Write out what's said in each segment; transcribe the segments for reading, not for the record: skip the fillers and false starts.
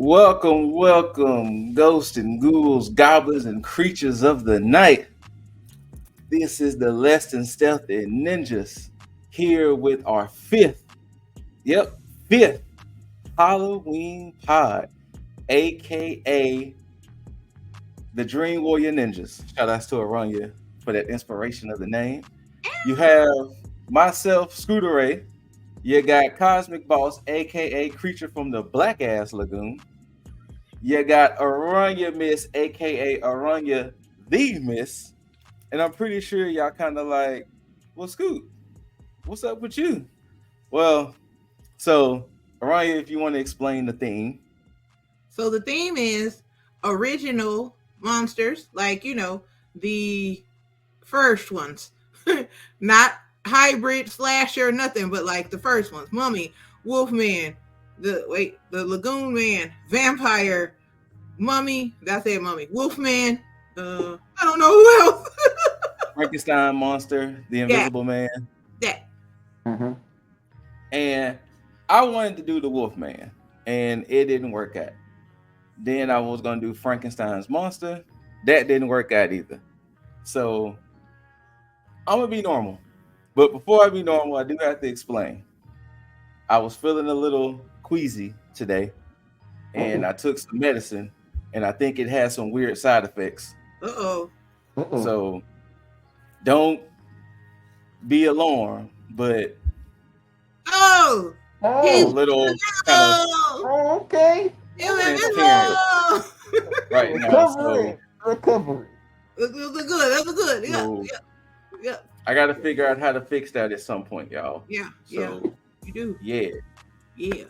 Welcome, welcome, ghosts and ghouls, goblins and creatures of the night. This is the Less Than Stealthy Ninjas here with our yep, fifth Halloween pod, aka the Dream Warrior Ninjas. Shout outs to Aranya for that inspiration of the name. You have myself, Scooter Ray. You got Cosmic Boss, aka Creature from the Black Ass Lagoon. You got Aranya Miss, aka Aranya the Miss. And I'm pretty sure y'all kind of like, well, Scoot, what's up with you? Well, so Aranya, if you want to explain the theme. So the theme is original monsters, like, the first ones. Not hybrid slasher, nothing, but like the first ones. Mummy, Wolfman, the Lagoon Man, Vampire, Mummy, that's it, Mummy, Wolfman, I don't know who else. Frankenstein monster, the Invisible Man. That. Mm-hmm. And I wanted to do the Wolfman, and it didn't work out. Then I was gonna do Frankenstein's monster. That didn't work out either. So I'm gonna be normal. But before I be normal, I do have to explain. I was feeling a little queasy today, and I took some medicine, and I think it has some weird side effects. Uh-oh. So don't be alarmed, but Oh! a little kind Oh, okay. of right now. So Recovery. That was good. Yeah. I got to figure out how to fix that at some point, y'all. Yeah. So You do. yeah.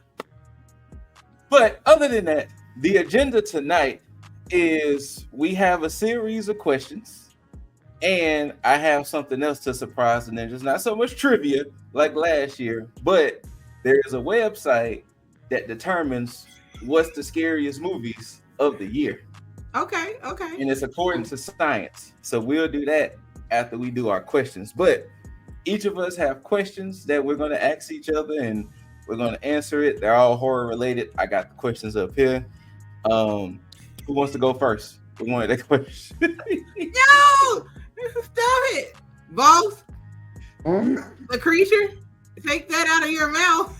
But other than that, the agenda tonight is we have a series of questions, and I have something else to surprise the ninjas. Not so much trivia like last year, but there is a website that determines what's the scariest movies of the year. Okay. And it's according to science. So we'll do that after we do our questions. But each of us have questions that we're going to ask each other, and we're going to answer it. They're all horror related. I got the questions up here. Who wants to go first? We wanted that question. No! Stop it! Boss? The creature? Take that out of your mouth.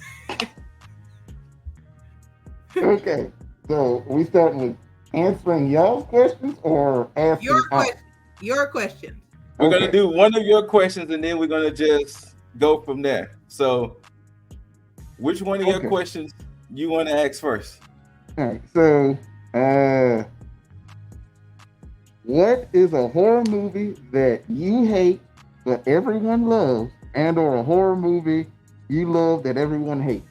Okay. So we starting with answering y'all's questions or asking Your question. We're going to do one of your questions, and then we're going to just go from there. So which one of your questions you want to ask first? All right. So what is a horror movie that you hate but everyone loves, and or a horror movie you love that everyone hates?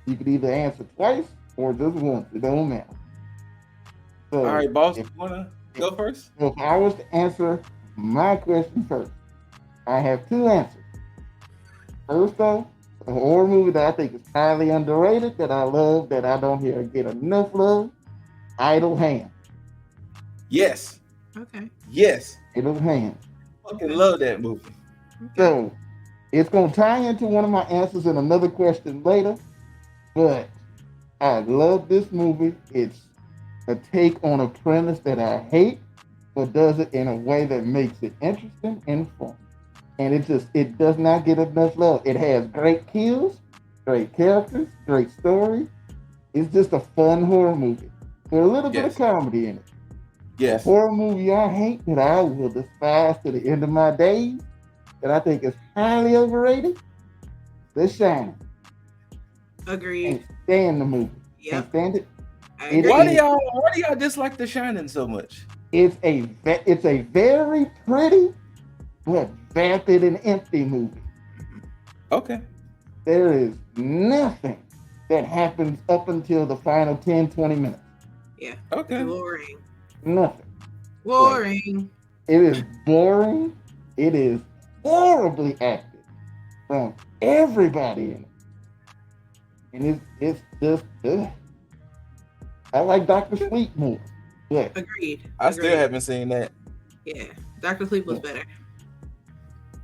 You could either answer twice or just once. It don't matter. So all right, boss, you want to go first? If I was to answer my question first, I have two answers. First off, a horror movie that I think is highly underrated, that I love, that I don't hear get enough love, Idle Hands. Yes. Okay. Yes. Idle Hands. Fucking love that movie. Okay. So it's going to tie into one of my answers in another question later, but I love this movie. It's a take on a premise that I hate, but does it in a way that makes it interesting and fun. And it does not get enough love. It has great kills, great characters, great story. It's just a fun horror movie with a little bit of comedy in it. Yes. A horror movie I hate that I will despise to the end of my days, that I think is highly overrated, The Shining. Agreed. Can't stand the movie. Yep. Can't stand it. Why do y'all dislike The Shining so much? It's a very pretty but vapid and empty movie. Okay. There is nothing that happens up until the final 10-20 minutes. Yeah. Okay. Boring. Nothing. Boring. It is boring. It is horribly acted from everybody in it. And it's just I like Dr. Sleep more. Yeah. Agreed. I still haven't seen that. Yeah. Dr. Sleep was better.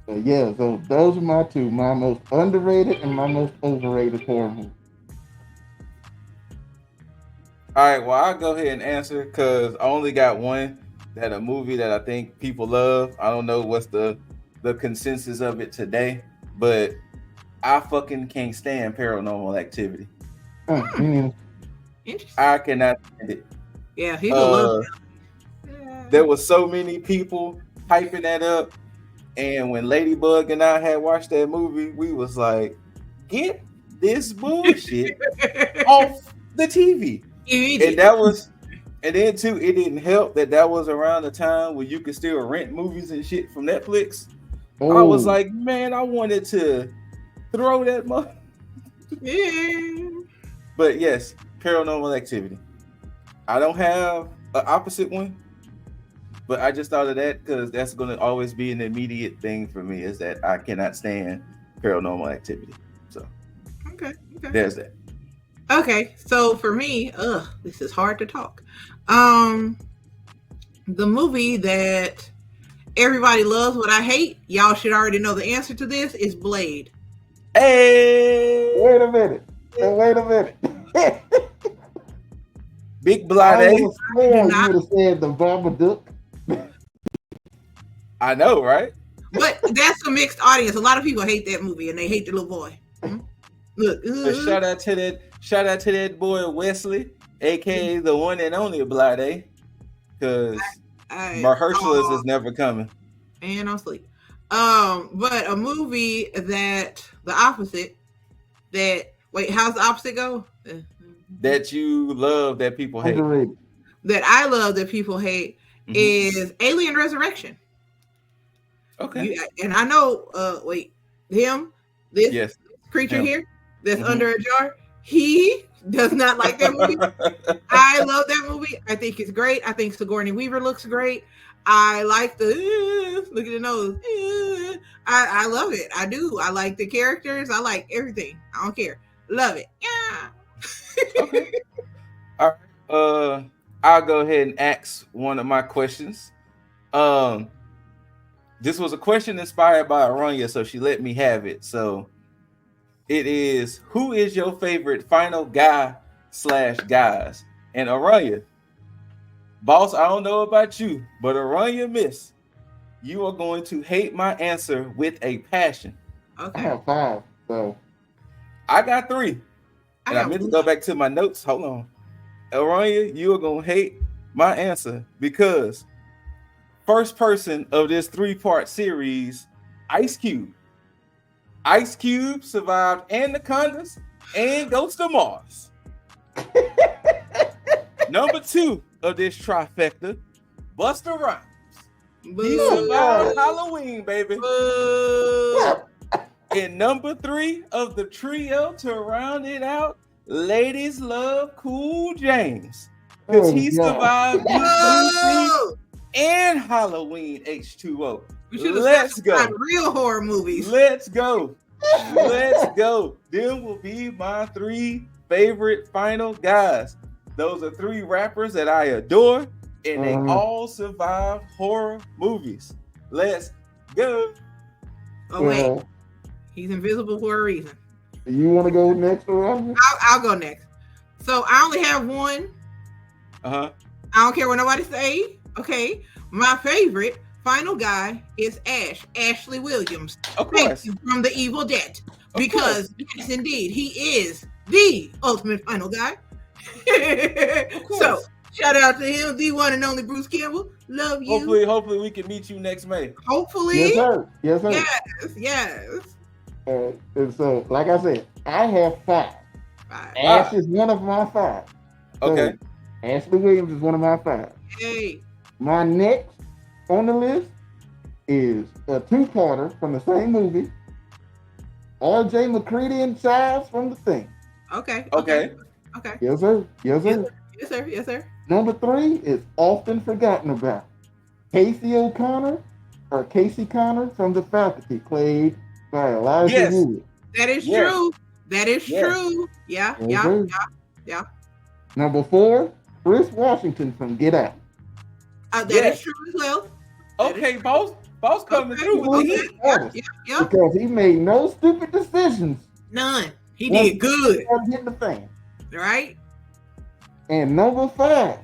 So yeah, so those are my two, my most underrated and my most overrated horror movie. All right, well, I'll go ahead and answer because I only got one that a movie that I think people love. I don't know what's the consensus of it today, but I fucking can't stand Paranormal Activity. Interesting. I cannot stand it. Yeah, people love There were so many people hyping that up, and when Ladybug and I had watched that movie, we was like, "Get this bullshit off the TV." And that was, and then too, it didn't help that was around the time when you could still rent movies and shit from Netflix. Oh. I was like, man, I wanted to throw that money. Yeah. But yes, Paranormal Activity. I don't have an opposite one, but I just thought of that because that's going to always be an immediate thing for me is that I cannot stand Paranormal Activity. So, okay. There's that. Okay, so for me, this is hard to talk. The movie that everybody loves, what I hate, y'all should already know the answer to this, is Blade. Hey! Wait a minute. Big Blood, eh? You would have said the Babadook. I know, right? But that's a mixed audience. A lot of people hate that movie, and they hate the little boy. Look, shout out to that boy Wesley, aka the one and only Blood, eh? Because Mahershala is never coming. And I'm asleep. But a movie that the opposite. How's the opposite go? That you love that people hate. Underrated. That I love that people hate is Alien Resurrection. Okay. And I know, this creature here that's under a jar, he does not like that movie. I love that movie. I think it's great. I think Sigourney Weaver looks great. I like the look at the nose. I love it. I do. I like the characters. I like everything. I don't care. Love it. Yeah. Okay. All right. I'll go ahead and ask one of my questions. This was a question inspired by Aranya, so she let me have it. So it is, who is your favorite final guy/guys? And Aranya, boss, I don't know about you, but Aranya, miss, you are going to hate my answer with a passion. Okay. I have 5, so I got 3. And I meant to go back to my notes. Hold on. Aranya, you are going to hate my answer because first person of this 3-part series, Ice Cube. Ice Cube survived Anacondas and Ghost of Mars. Number 2 of this trifecta, Busta Rhymes. He survived Halloween, baby. And number 3 of the trio to round it out, ladies love Cool James. Because he survived and Halloween H2O. Let's go. Real horror movies. Let's go. Them will be my 3 favorite final guys. Those are 3 rappers that I adore, and they all survived horror movies. Let's go. Oh, wait. He's invisible for a reason. You want to go next, or I'll go next. So I only have one. I don't care what nobody say. Okay. My favorite final guy is Ashley Williams. Of course. From The Evil Dead. Because, yes, indeed, he is the ultimate final guy. So, shout out to him, the one and only Bruce Campbell. Love you. Hopefully we can meet you next May. Hopefully. Yes, sir. Yes. And so, like I said, I have 5. Ash is one of my 5. Okay. So, Ashley Williams is one of my 5. Hey. My next on the list is a 2-parter from the same movie. R.J. McCready and Chives from The Thing. Okay. Yes, sir. Yes, sir. Number 3 is often forgotten about. Casey Connor from The Faculty, played by Elijah Wood. That is true. That is true. Yeah. Number 4, Chris Washington from Get Out. That is true as well. Okay, boss coming through with the heat. Yeah. Because he made no stupid decisions. None. He did good. Hit the fan. Right? And number 5,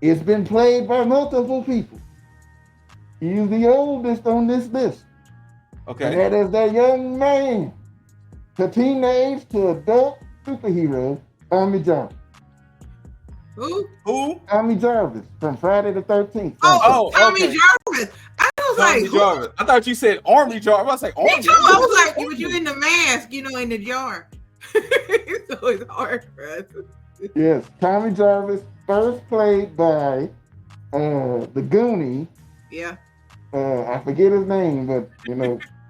it's been played by multiple people. He's the oldest on this list. Okay. And that is that young man, the teenage to adult superhero, Tommy Jarvis. Who? Tommy Jarvis from Friday the 13th. Oh, Tommy okay. Jarvis. I was Tommy like, Jarvis. I thought you said Army Jarvis. I was like, Army. Me too. I was like, but you in the mask, in the jar. So it's hard for us. Yes, Tommy Jarvis, first played by the Goonie. Yeah. I forget his name, but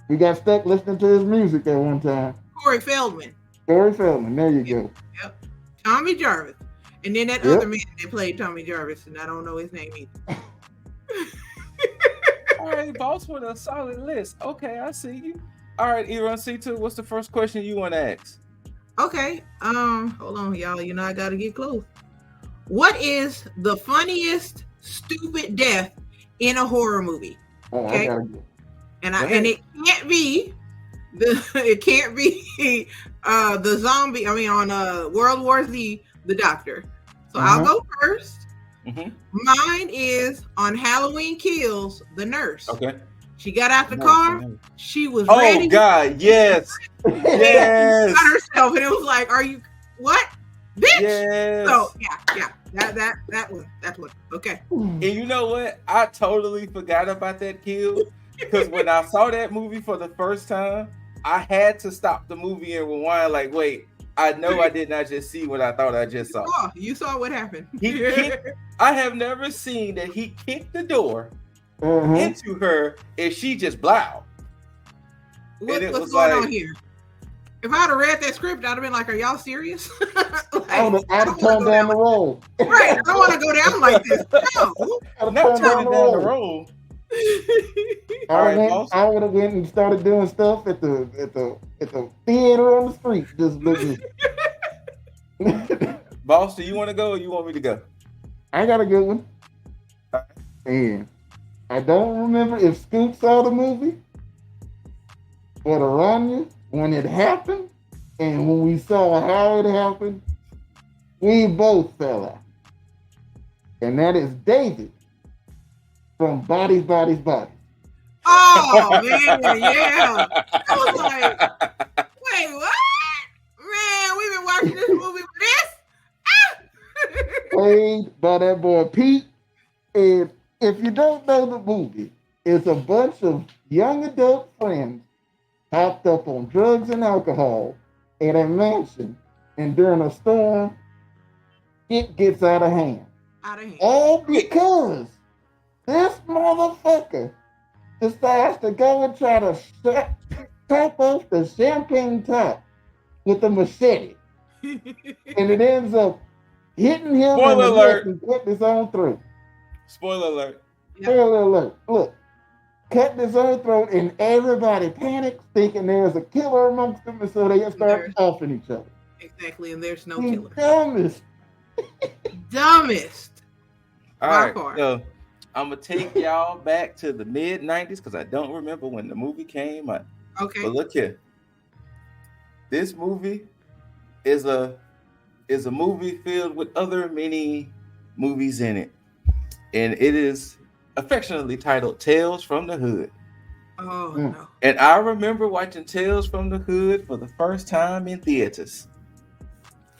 we got stuck listening to his music at one time. Corey Feldman. Corey Feldman, there you go. Yep. Tommy Jarvis. And then that other man that played Tommy Jarvis, and I don't know his name either. All right, boss, with a solid list. Okay, I see you. All right, Eron C2, what's the first question you want to ask? Okay. Hold on, y'all. I gotta get close. What is the funniest stupid death in a horror movie? Okay. I gotta go. And it can't be the zombie. I mean, on World War Z, the doctor. So I'll go first. Mm-hmm. Mine is on Halloween Kills, the nurse. Okay. She got out the car. She was oh, ready. Oh God, yes. Yes. Got herself, and it was like, "Are you what, bitch?" Yes. So yeah. That's what. Okay. And you know what? I totally forgot about that kill because when I saw that movie for the first time, I had to stop the movie and rewind. Like, wait, I know I did not just see what I thought I just saw. Oh, you saw what happened. I have never seen that he kicked the door into her and she just blow. What's going on here? If I'd have read that script, I'd have been like, "Are y'all serious?" I'd have turned down the road. Right, I don't want to go down like this. No, not turning down the road. I would have went and started doing stuff at the theater on the street. Just looking. Boss, do you want to go or you want me to go? I got a good one. And I don't remember if Scoop saw the movie, but Aranya, when it happened, and when we saw how it happened, we both fell out. And that is David from Bodies. Oh, man, yeah. I was like, wait, what? Man, we've been watching this movie for this? Played by that boy Pete. And if you don't know the movie, it's a bunch of young adult friends hopped up on drugs and alcohol in a mansion, and during a storm, it gets out of hand. All because this motherfucker decides to go and try to top off the champagne top with a machete. And it ends up hitting him in the neck and cutting his own throat. Spoiler alert. Spoiler alert. Look, cutting his own throat, and everybody panics, thinking there's a killer amongst them, and so they start offing each other. Exactly, and there's no killer. Dumbest. All right, so I'm gonna take y'all back to the mid-90s because I don't remember when the movie came out. Okay. But look here. This movie is a movie filled with other many movies in it. And it is affectionately titled Tales from the Hood. Oh no. And I remember watching Tales from the Hood for the first time in theaters.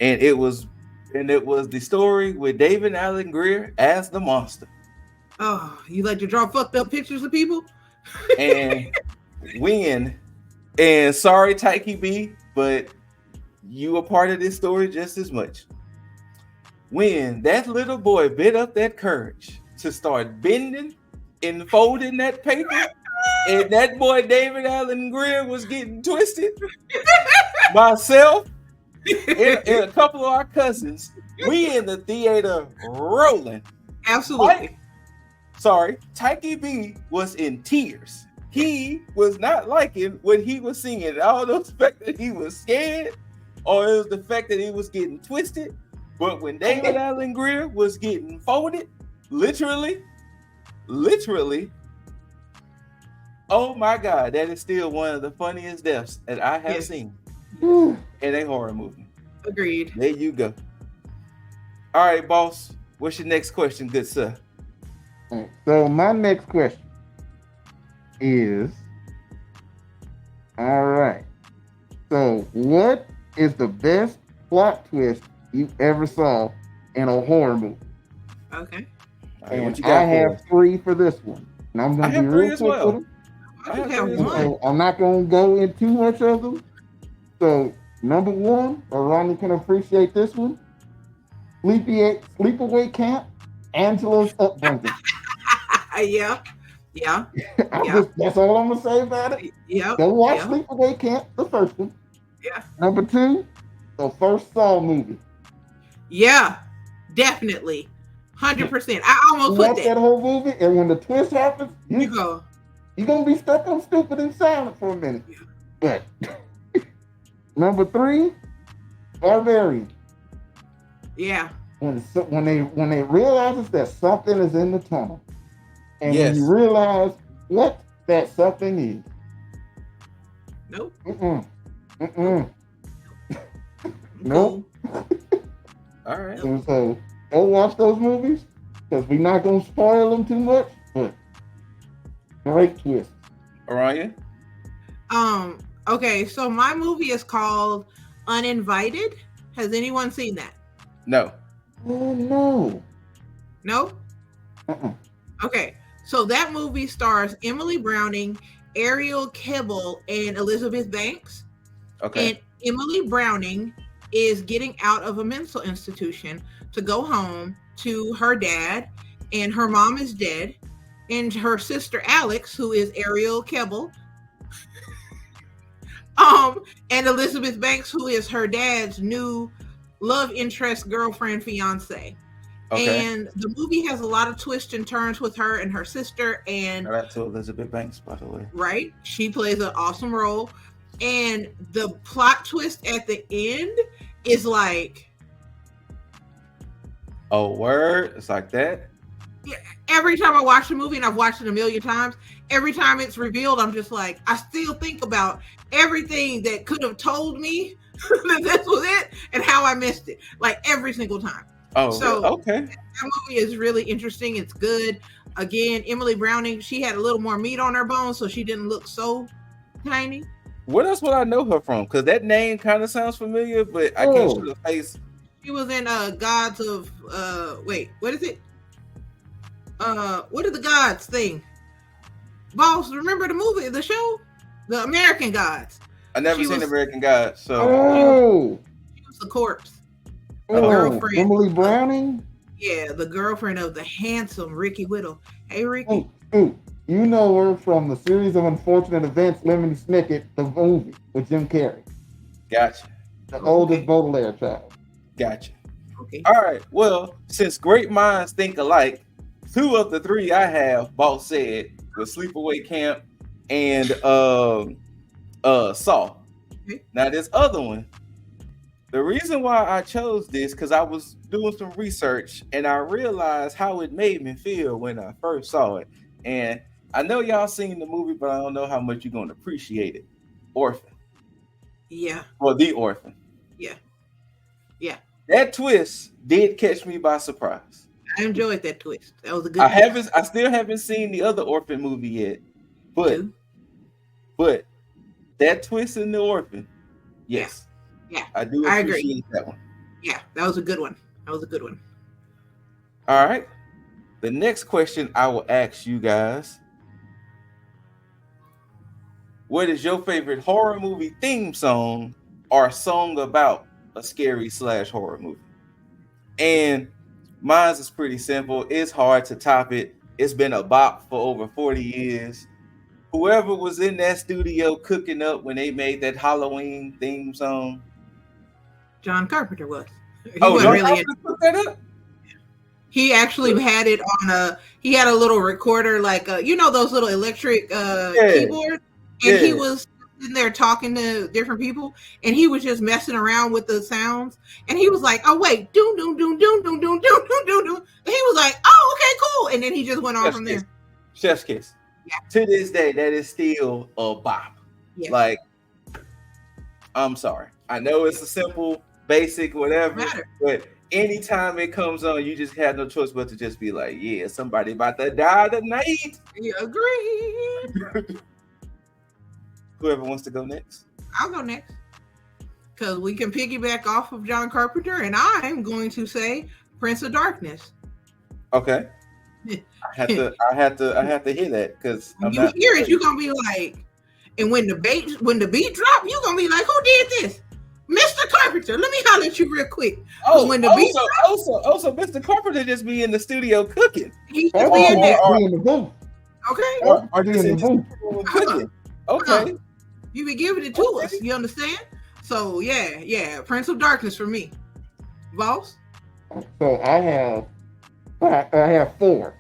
And it was the story with David Allen Greer as the monster. Oh, you like to draw fucked up pictures of people? And and sorry, Taiki B, but you were part of this story just as much. When that little boy bit up that courage to start bending and folding that paper, and that boy David Allen Greer was getting twisted, myself and a couple of our cousins, we in the theater rolling. Absolutely. Taiki B was in tears. He was not liking what he was seeing. I don't know the fact that he was scared or it was the fact that he was getting twisted. But when David Allen Greer was getting folded, literally, oh my God, that is still one of the funniest deaths that I have seen in a horror movie. Agreed. There you go. All right, boss. What's your next question, good sir? All right, so my next question is, all right. So what is the best plot twist you ever saw in a horror movie? Okay. All right, what And you I got for have us? 3 for this one. And I'm I gonna be have three real as quick with well. them. I I just have have three as one. well. So I'm not gonna go into too much of them. So number 1, Ronnie can appreciate this one. Sleepaway Camp, Angela's upbringing. Yeah. Yeah. Yeah. That's all I'm gonna say about it. Yeah. Go watch Yeah. Sleepaway Camp, the first one. Yeah. Number 2, the first Saw movie. Yeah. Definitely. 100%. I You almost put watch that that. whole movie, and when the twist happens, You go. you're gonna be stuck on stupid and silent for a minute. Yeah. But number 3, Barbarian. Yeah. When they realizes that something is in the tunnel, and when you Yes. realize what that something is, Nope. mm-mm, Nope. mm-mm, nope. All right. So go watch those movies because we're not gonna spoil them too much. But great twist. Orion? Okay, so my movie is called Uninvited. Has anyone seen that? No. Oh no. No? Uh-uh. Okay. So that movie stars Emily Browning, Ariel Kibble, and Elizabeth Banks. Okay. And Emily Browning is getting out of a mental institution to go home to her dad, and her mom is dead, and her sister Alex, who is Ariel Kebble, and Elizabeth Banks, who is her dad's new love interest, girlfriend, fiance. Okay. And the movie has a lot of twists and turns with her and her sister, and Shout out to Elizabeth Banks, by the way. right, she plays an awesome role. And the plot twist at the end is like, Oh, word. It's like that. every time I watch the movie, and I've watched it a million times, every time it's revealed, I'm just like, I still think about everything that could have told me that this was it and how I missed it, like every single time. Oh, So okay. that movie is really interesting. It's good. Again, Emily Browning, she had a little more meat on her bones, so she didn't look so tiny. What else would I know her from? Because that name kind of sounds familiar, but I can't show the face. She was in Gods of wait, what is it? What are the Gods thing? Boss, remember the movie, the show? The American Gods. I never seen American Gods, so She was the corpse. Oh, girlfriend. Emily Browning? Yeah, the girlfriend of the handsome Ricky Whittle. Hey, Ricky. Oh, you know her from the series of unfortunate events, Lemony Snicket, the movie with Jim Carrey. Gotcha. The oldest Baudelaire child. Gotcha. Okay. All right. Well, since great minds think alike, 2 of the 3 I have, boss said, was Sleepaway Camp and Saw. Okay. Now this other one, the reason why I chose this because I was doing some research and I realized how it made me feel when I first saw it. And I know y'all seen the movie, but I don't know how much you're going to appreciate it. Orphan. Yeah. Or The Orphan. Yeah. Yeah. That twist did catch me by surprise. I enjoyed that twist. That was a good. I still haven't seen the other Orphan movie yet, but that twist in The Orphan, yes, yeah, I do appreciate that one. Yeah, that was a good one. That was a good one. All right, the next question I will ask you guys: what is your favorite horror movie theme song or song about a scary/horror movie? And mine is pretty simple. It's hard to top it. It's been a bop for over 40 years. Whoever was in that studio cooking up when they made that Halloween theme song. John Carpenter was. He John really Carpenter put that up? He actually had it on he had a little recorder, like you know those little electric keyboards, and he was in there talking to different people, and he was just messing around with the sounds, and he was like, "Oh wait, doom doom doom doom doom doom doom doom doom doom," and he was like, "Oh okay, cool," and then he just went on from there. Chef's kiss. Yeah. To this day, that is still a bop. Yeah. Like, I'm sorry. I know it's a simple, basic, whatever, but anytime it comes on, you just have no choice but to just be like, yeah, somebody about to die tonight. You agree? Whoever wants to go next. I'll go next. Because we can piggyback off of John Carpenter, and I'm going to say Prince of Darkness. Okay. I have to hear that because When you hear it, you're gonna be like, and when the beat drop, you're gonna be like, who did this? Mr. Carpenter. Let me holler at you real quick. When the beat also Mr. Carpenter just be in the studio cooking. He just be in there. In the booth. Okay. Or be in the booth. Cooking. Okay. You be giving it to us. You understand? So yeah, Prince of Darkness for me. Boss? So I have four.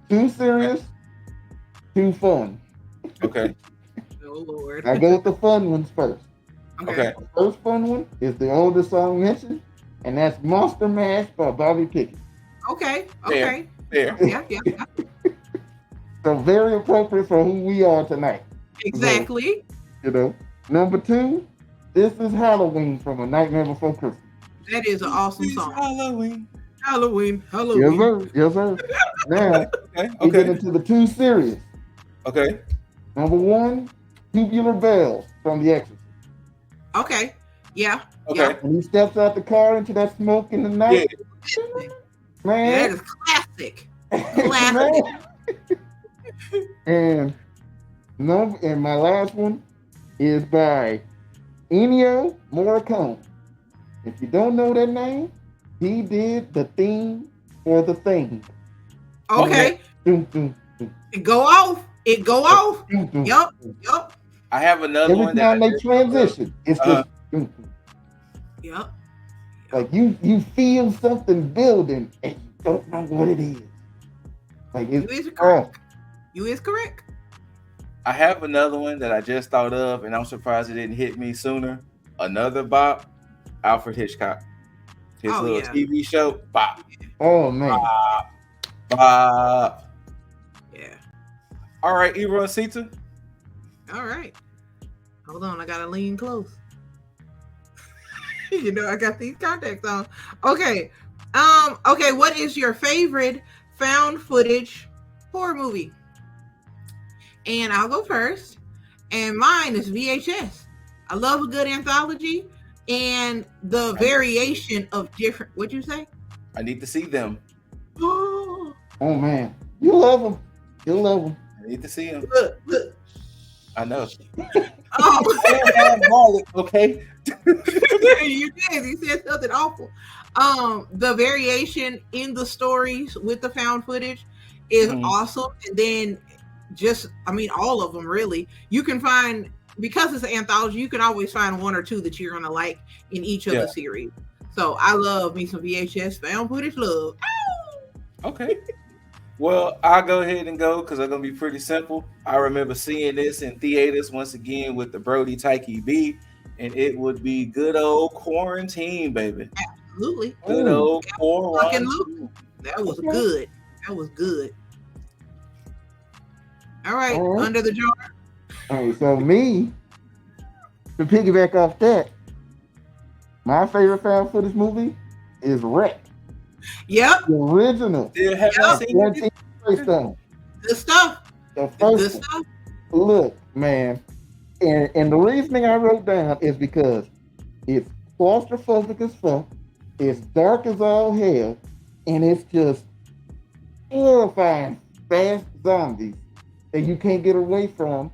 Two serious, two fun. Okay. Oh Lord. I go with the fun ones first. Okay. The first fun one is the oldest song mentioned, and that's Monster Mash by Bobby Pickett. Okay. Fair. Yeah. So very appropriate for who we are tonight. Exactly. So, number two, This Is Halloween from A Nightmare Before Christmas. That is an awesome song. Halloween. Yes, sir. Now, we get into the two series. Okay. Number one, Tubular Bells from The Exorcist. Okay. Yeah. Okay. Yeah. When he steps out the car into that smoke in the night. Yeah. Man. That is classic. Classic. And my last one is by Ennio Morricone. If you don't know that name, he did the theme for The Thing. Okay. It go off. Yup. I have another one. Every time they transition, it's just. Yup. Like you feel something building and you don't know what it is. Like You is correct. I have another one that I just thought of, and I'm surprised it didn't hit me sooner. Another bop, Alfred Hitchcock. His little TV show, bop. Oh man. Bop. Yeah. All right, Ebro and Sita. All right. Hold on, I gotta lean close. You know, I got these contacts on. Okay. Okay, what is your favorite found footage horror movie? And I'll go first. And mine is VHS. I love a good anthology and the variation of different. What'd you say? I need to see them. Oh man, you love them. You love them. I need to see them. Look. I know. Oh, okay. You did. You said something awful. The variation in the stories with the found footage is awesome. And then all of them really. You can find, because it's an anthology, you can always find one or two that you're gonna like in each of the series. So I love me some VHS found footage love. Ow! Okay. Well, I'll go ahead and go because I'm going to be pretty simple. I remember seeing this in theaters once again with the Brody Tyke B, and it would be good old Quarantine, baby. Absolutely. Good old Quarantine. That was good. All right, Under the Jar. All right, so me, to piggyback off that, my favorite found footage movie is Wreck. Yep. The original. Still haven't seen it. Good stuff. The first one. Look, man. And the reasoning I wrote down is because it's claustrophobic as fuck, it's dark as all hell, and it's just horrifying fast zombies that you can't get away from.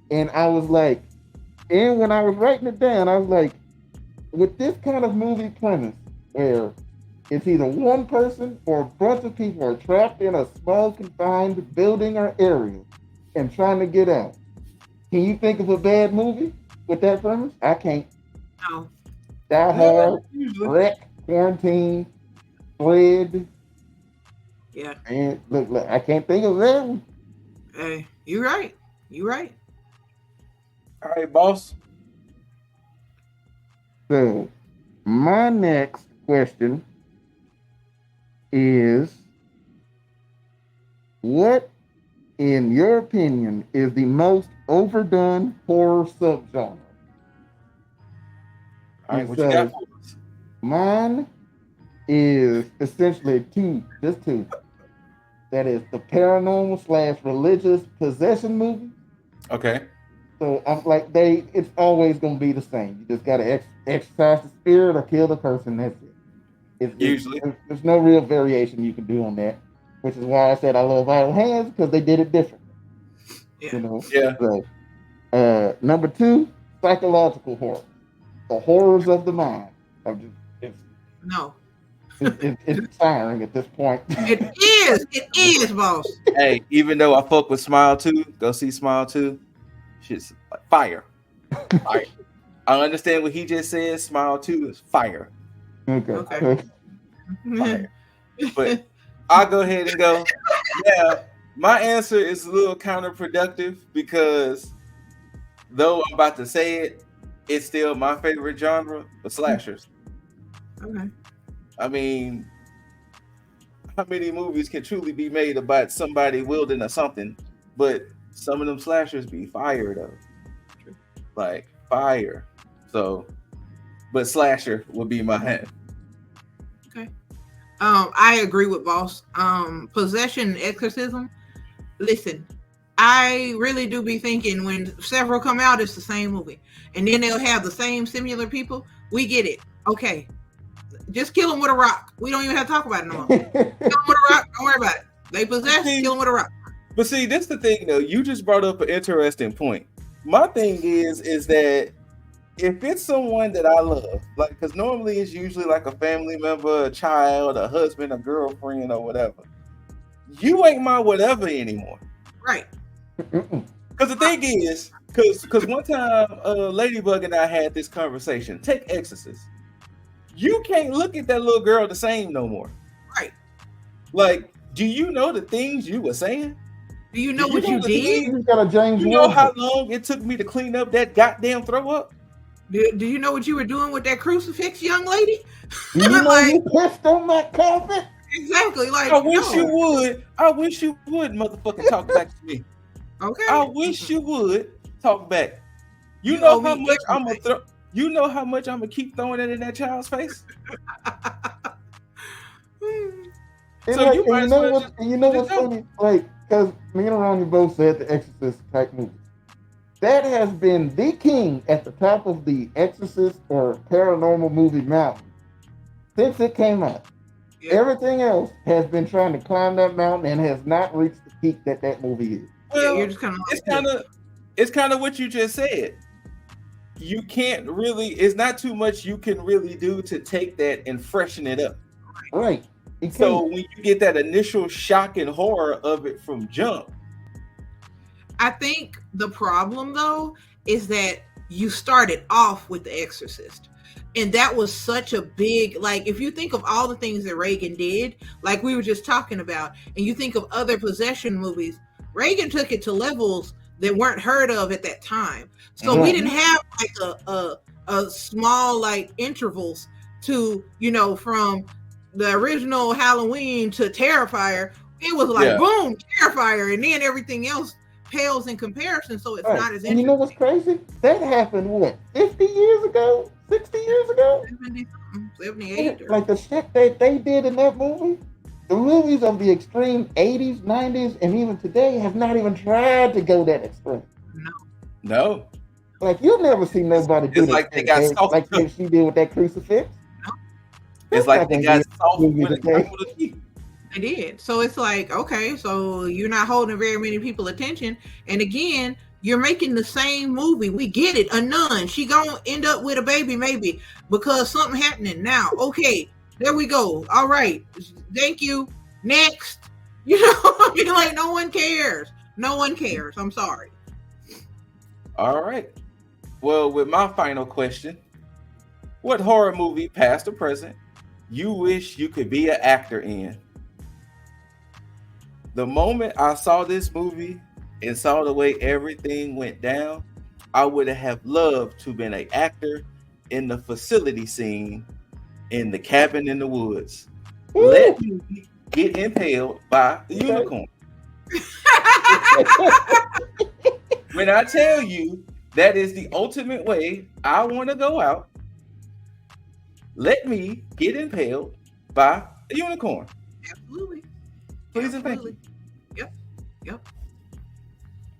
And I was like, and when I was writing it down, I was like, with this kind of movie premise where it's either one person or a bunch of people are trapped in a small confined building or area and trying to get out. Can you think of a bad movie with that premise? I can't. No. Die Hard, Wreck, Quarantine, Fled. Yeah. And look, I can't think of that one. Hey, you're right. All right, boss. So, my next question is, what, in your opinion, is the most overdone horror subgenre? All right, what you got for us? Mine is essentially just two. That is the paranormal / religious possession movie. Okay. So I'm like it's always gonna be the same. You just gotta exercise the spirit or kill the person. That's it. Usually. There's no real variation you can do on that, which is why I said I love Idle Hands because they did it differently. Yeah. You know. Yeah. So, number two, psychological horror, the horrors of the mind. I'm just No. it's tiring at this point. It is. It is, boss. Hey, even though I fuck with Smile 2, go see Smile 2. Shit's like fire. Fire. I understand what he just said. Smile 2 is fire. Okay. Fire. But I'll go ahead and go. Yeah, my answer is a little counterproductive because though I'm about to say it, it's still my favorite genre, but slashers. Okay. I mean, how many movies can truly be made about somebody wielding or something? But some of them slashers be fire though. Like fire. So, but slasher would be my hand. Okay. I agree with boss. Possession, exorcism. Listen, I really do be thinking when several come out, it's the same movie, and then they'll have the same similar people. We get it. Okay, just kill them with a rock. We don't even have to talk about it no more. Kill them with a rock. Don't worry about it. They possess. Kill them with a rock. But see, this the thing though. You just brought up an interesting point. My thing is that if it's someone that I love, like, because normally it's usually like a family member, a child, a husband, a girlfriend, or whatever. You ain't my whatever anymore. Right. Because the thing is, because one time Ladybug and I had this conversation. Take Exorcist. You can't look at that little girl the same no more. Right. Like, do you know the things you were saying? Do you know what you did? You got a James. You know how long it took me to clean up that goddamn throw up? Do you know what you were doing with that crucifix, young lady? Do you know you pissed on my carpet? Exactly. Like, I wish you would. I wish you would, motherfucking talk back to me. Okay. I wish you would talk back. You know how much I'm gonna throw. You know how much I'm gonna keep throwing it in that child's face. So like, you know what's funny? Like, because me and Ronnie both said the Exorcist type movie. That has been the king at the top of the Exorcist or paranormal movie mountain since it came out. Yeah. Everything else has been trying to climb that mountain and has not reached the peak that movie is. Well, you're just it's kind of what you just said. You can't really. It's not too much you can really do to take that and freshen it up. Right. So when you get that initial shock and horror of it from jump. I think the problem though is that you started off with The Exorcist. And that was such a big, like, if you think of all the things that Reagan did, like we were just talking about, and you think of other possession movies, Reagan took it to levels that weren't heard of at that time. So we didn't have like a small like intervals to, you know, from the original Halloween to Terrifier. It was like boom, Terrifier, and then everything else pales in comparison, so it's not as interesting. And you know what's crazy? That happened what, 50 years ago? 60 years ago? 78. Like the shit that they did in that movie, the movies of the extreme 80s, 90s, and even today have not even tried to go that extreme. No. Like you'll never see nobody do that. Like they got soft like she did with that crucifix. No. It's like they got soft with the feet. They did. So it's like, okay, so you're not holding very many people attention. And again, you're making the same movie. We get it. A nun. She gonna end up with a baby maybe because something happening now. Okay, there we go. All right. Thank you. Next. You know, you're like, no one cares. No one cares. I'm sorry. All right. Well, with my final question, what horror movie, past or present, you wish you could be an actor in? The moment I saw this movie and saw the way everything went down, I would have loved to have been an actor in the facility scene in The Cabin in the Woods. Ooh. Let me get impaled by the unicorn. When I tell you that is the ultimate way I want to go out, let me get impaled by a unicorn. Absolutely. Please and thank you. Yep.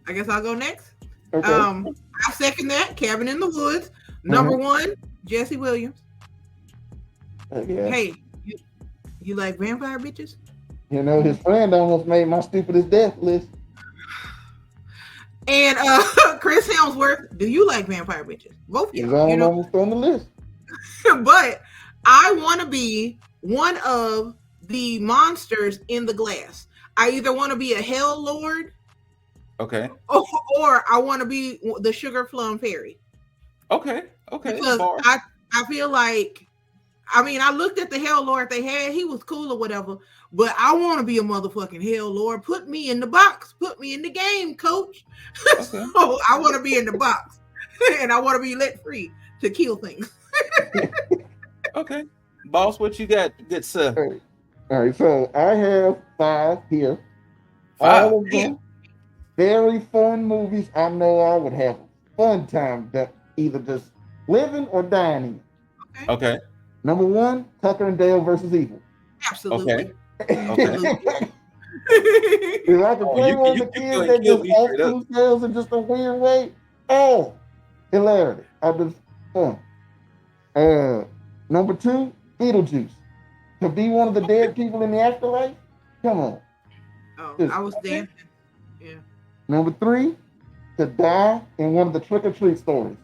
I guess I'll go next. Okay. I second that. Cabin in the Woods. Number one, Jesse Williams. Okay. Hey, you like vampire bitches? You know, his friend almost made my stupidest death list. And Chris Hemsworth, do you like vampire bitches? Both of He's you. You know, almost on the list. but I want to be one of the monsters in the glass. I either want to be a Hell Lord, Okay. or I want to be the Sugar Plum Fairy. Okay. Because I feel like, I mean, I looked at the Hell Lord they had. He was cool or whatever. But I want to be a motherfucking Hell Lord. Put me in the box. Put me in the game, coach. Okay. So I want to be in the box. And I want to be let free to kill things. Okay. Boss, what you got, good sir? All right, so I have 5 here. 5. All of them very fun movies. I know I would have a fun time that either just living or dying in. Okay. Number 1, Tucker and Dale versus Evil. Absolutely. Okay. If I could play one of the kids that just act themselves in just a weird way, hilarity. I just fun. Number 2, Beetlejuice. To be one of the dead people in the afterlife? Come on. I was dancing. Yeah. Number 3, to die in one of the Trick or Treat stories.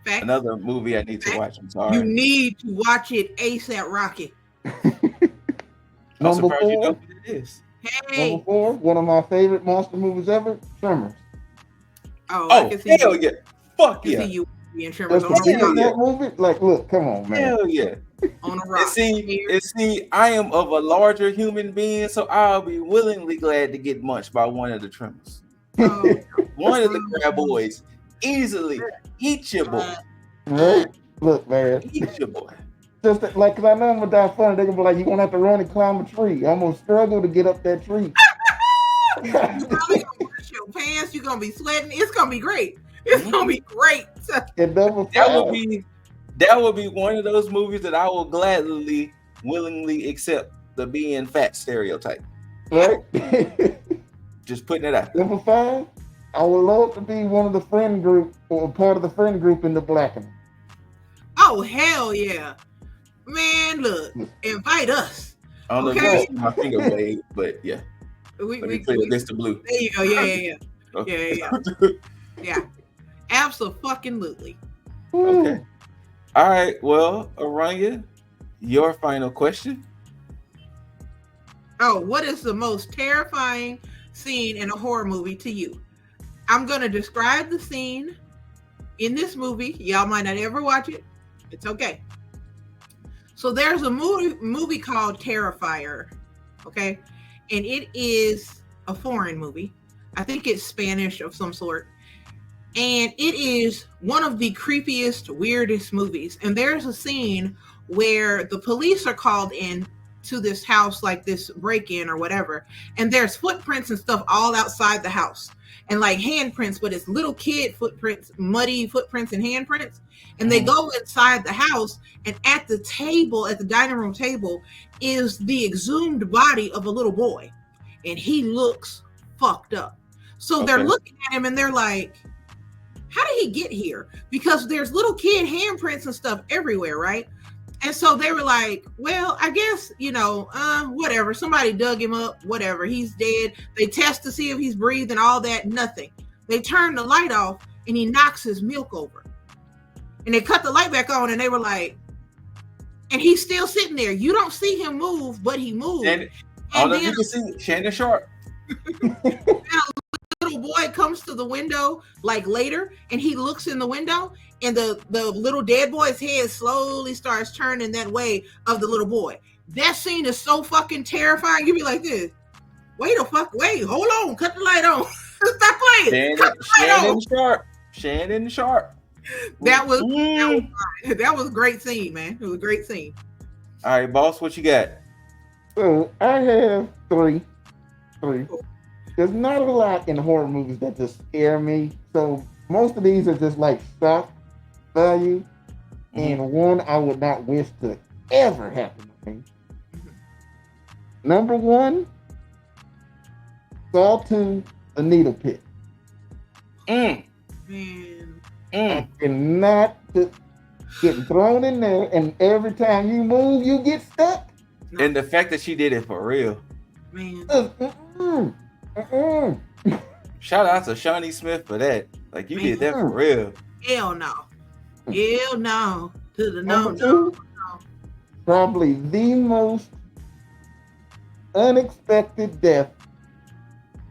Facts. Another movie I need to watch. I'm sorry. You need to watch it ASAP Rocky. I'm surprised you know what it is. Hey. Number 4, one of my favorite monster movies ever, Tremors. I can see hell you. Yeah. Fuck yeah. I can see you being Tremors Just on to be in a that movie, like, look, come on, man. Hell yeah. On a rock. And see, I am of a larger human being, so I'll be willingly glad to get munched by one of the Tremors. One of the graboids. Easily. Eat your boy. Right? Look, man. Eat your boy. Just like, because I know I'm going to die funny. They're going to be like, you're going to have to run and climb a tree. I'm going to struggle to get up that tree. You're probably going to wash your pants. You're going to be sweating. It's going to be great. It's going to be great. That would be one of those movies that I will willingly accept the being fat stereotype. Right? Just putting it out. Number 5, I would love to be one of the friend group or part of the friend group in the Blackening. Oh, hell yeah. Man, look, invite us. I don't know if you can see my finger wave, but yeah. We play against the blue. There you go. Yeah. Yeah. Absolutely. Okay. All right. Well, Aranya, your final question. Oh, what is the most terrifying scene in a horror movie to you? I'm going to describe the scene in this movie. Y'all might not ever watch it. It's okay. So there's a movie called Terrifier, okay? And it is a foreign movie. I think it's Spanish of some sort. And it is one of the creepiest, weirdest movies. And there's a scene where the police are called in to this house, like this break-in or whatever. And there's footprints and stuff all outside the house. And like handprints, but it's little kid footprints, muddy footprints and handprints. And they go inside the house, and at the table, at the dining room table, is the exhumed body of a little boy. And he looks fucked up. So they're looking at him and they're like, how did he get here? Because there's little kid handprints and stuff everywhere, right? And so they were like, well, I guess, whatever. Somebody dug him up, whatever. He's dead. They test to see if he's breathing, all that, nothing. They turn the light off and he knocks his milk over. And they cut the light back on and they were like, and he's still sitting there. You don't see him move, but he moved. And all that you can see, Shannon Sharp. Little boy comes to the window like later, and he looks in the window, and the little dead boy's head slowly starts turning that way of the little boy. That scene is so fucking terrifying. You be like this. Wait, hold on, cut the light on. Stop playing. Shannon Sharp. That was a great scene, man. It was a great scene. All right, boss, what you got? So I have three. There's not a lot in horror movies that just scare me. So most of these are just like shock value. and one I would not wish to ever happen to me. Number one, Saw 2, The Needle Pit. Mm. Man. I cannot just get thrown in there, and every time you move, you get stuck. No. And the fact that she did it for real. Man. Shout out to Shawnee Smith for that. Like, you did that for real. Hell no. Hell no. To the Number no. two, probably the most unexpected death,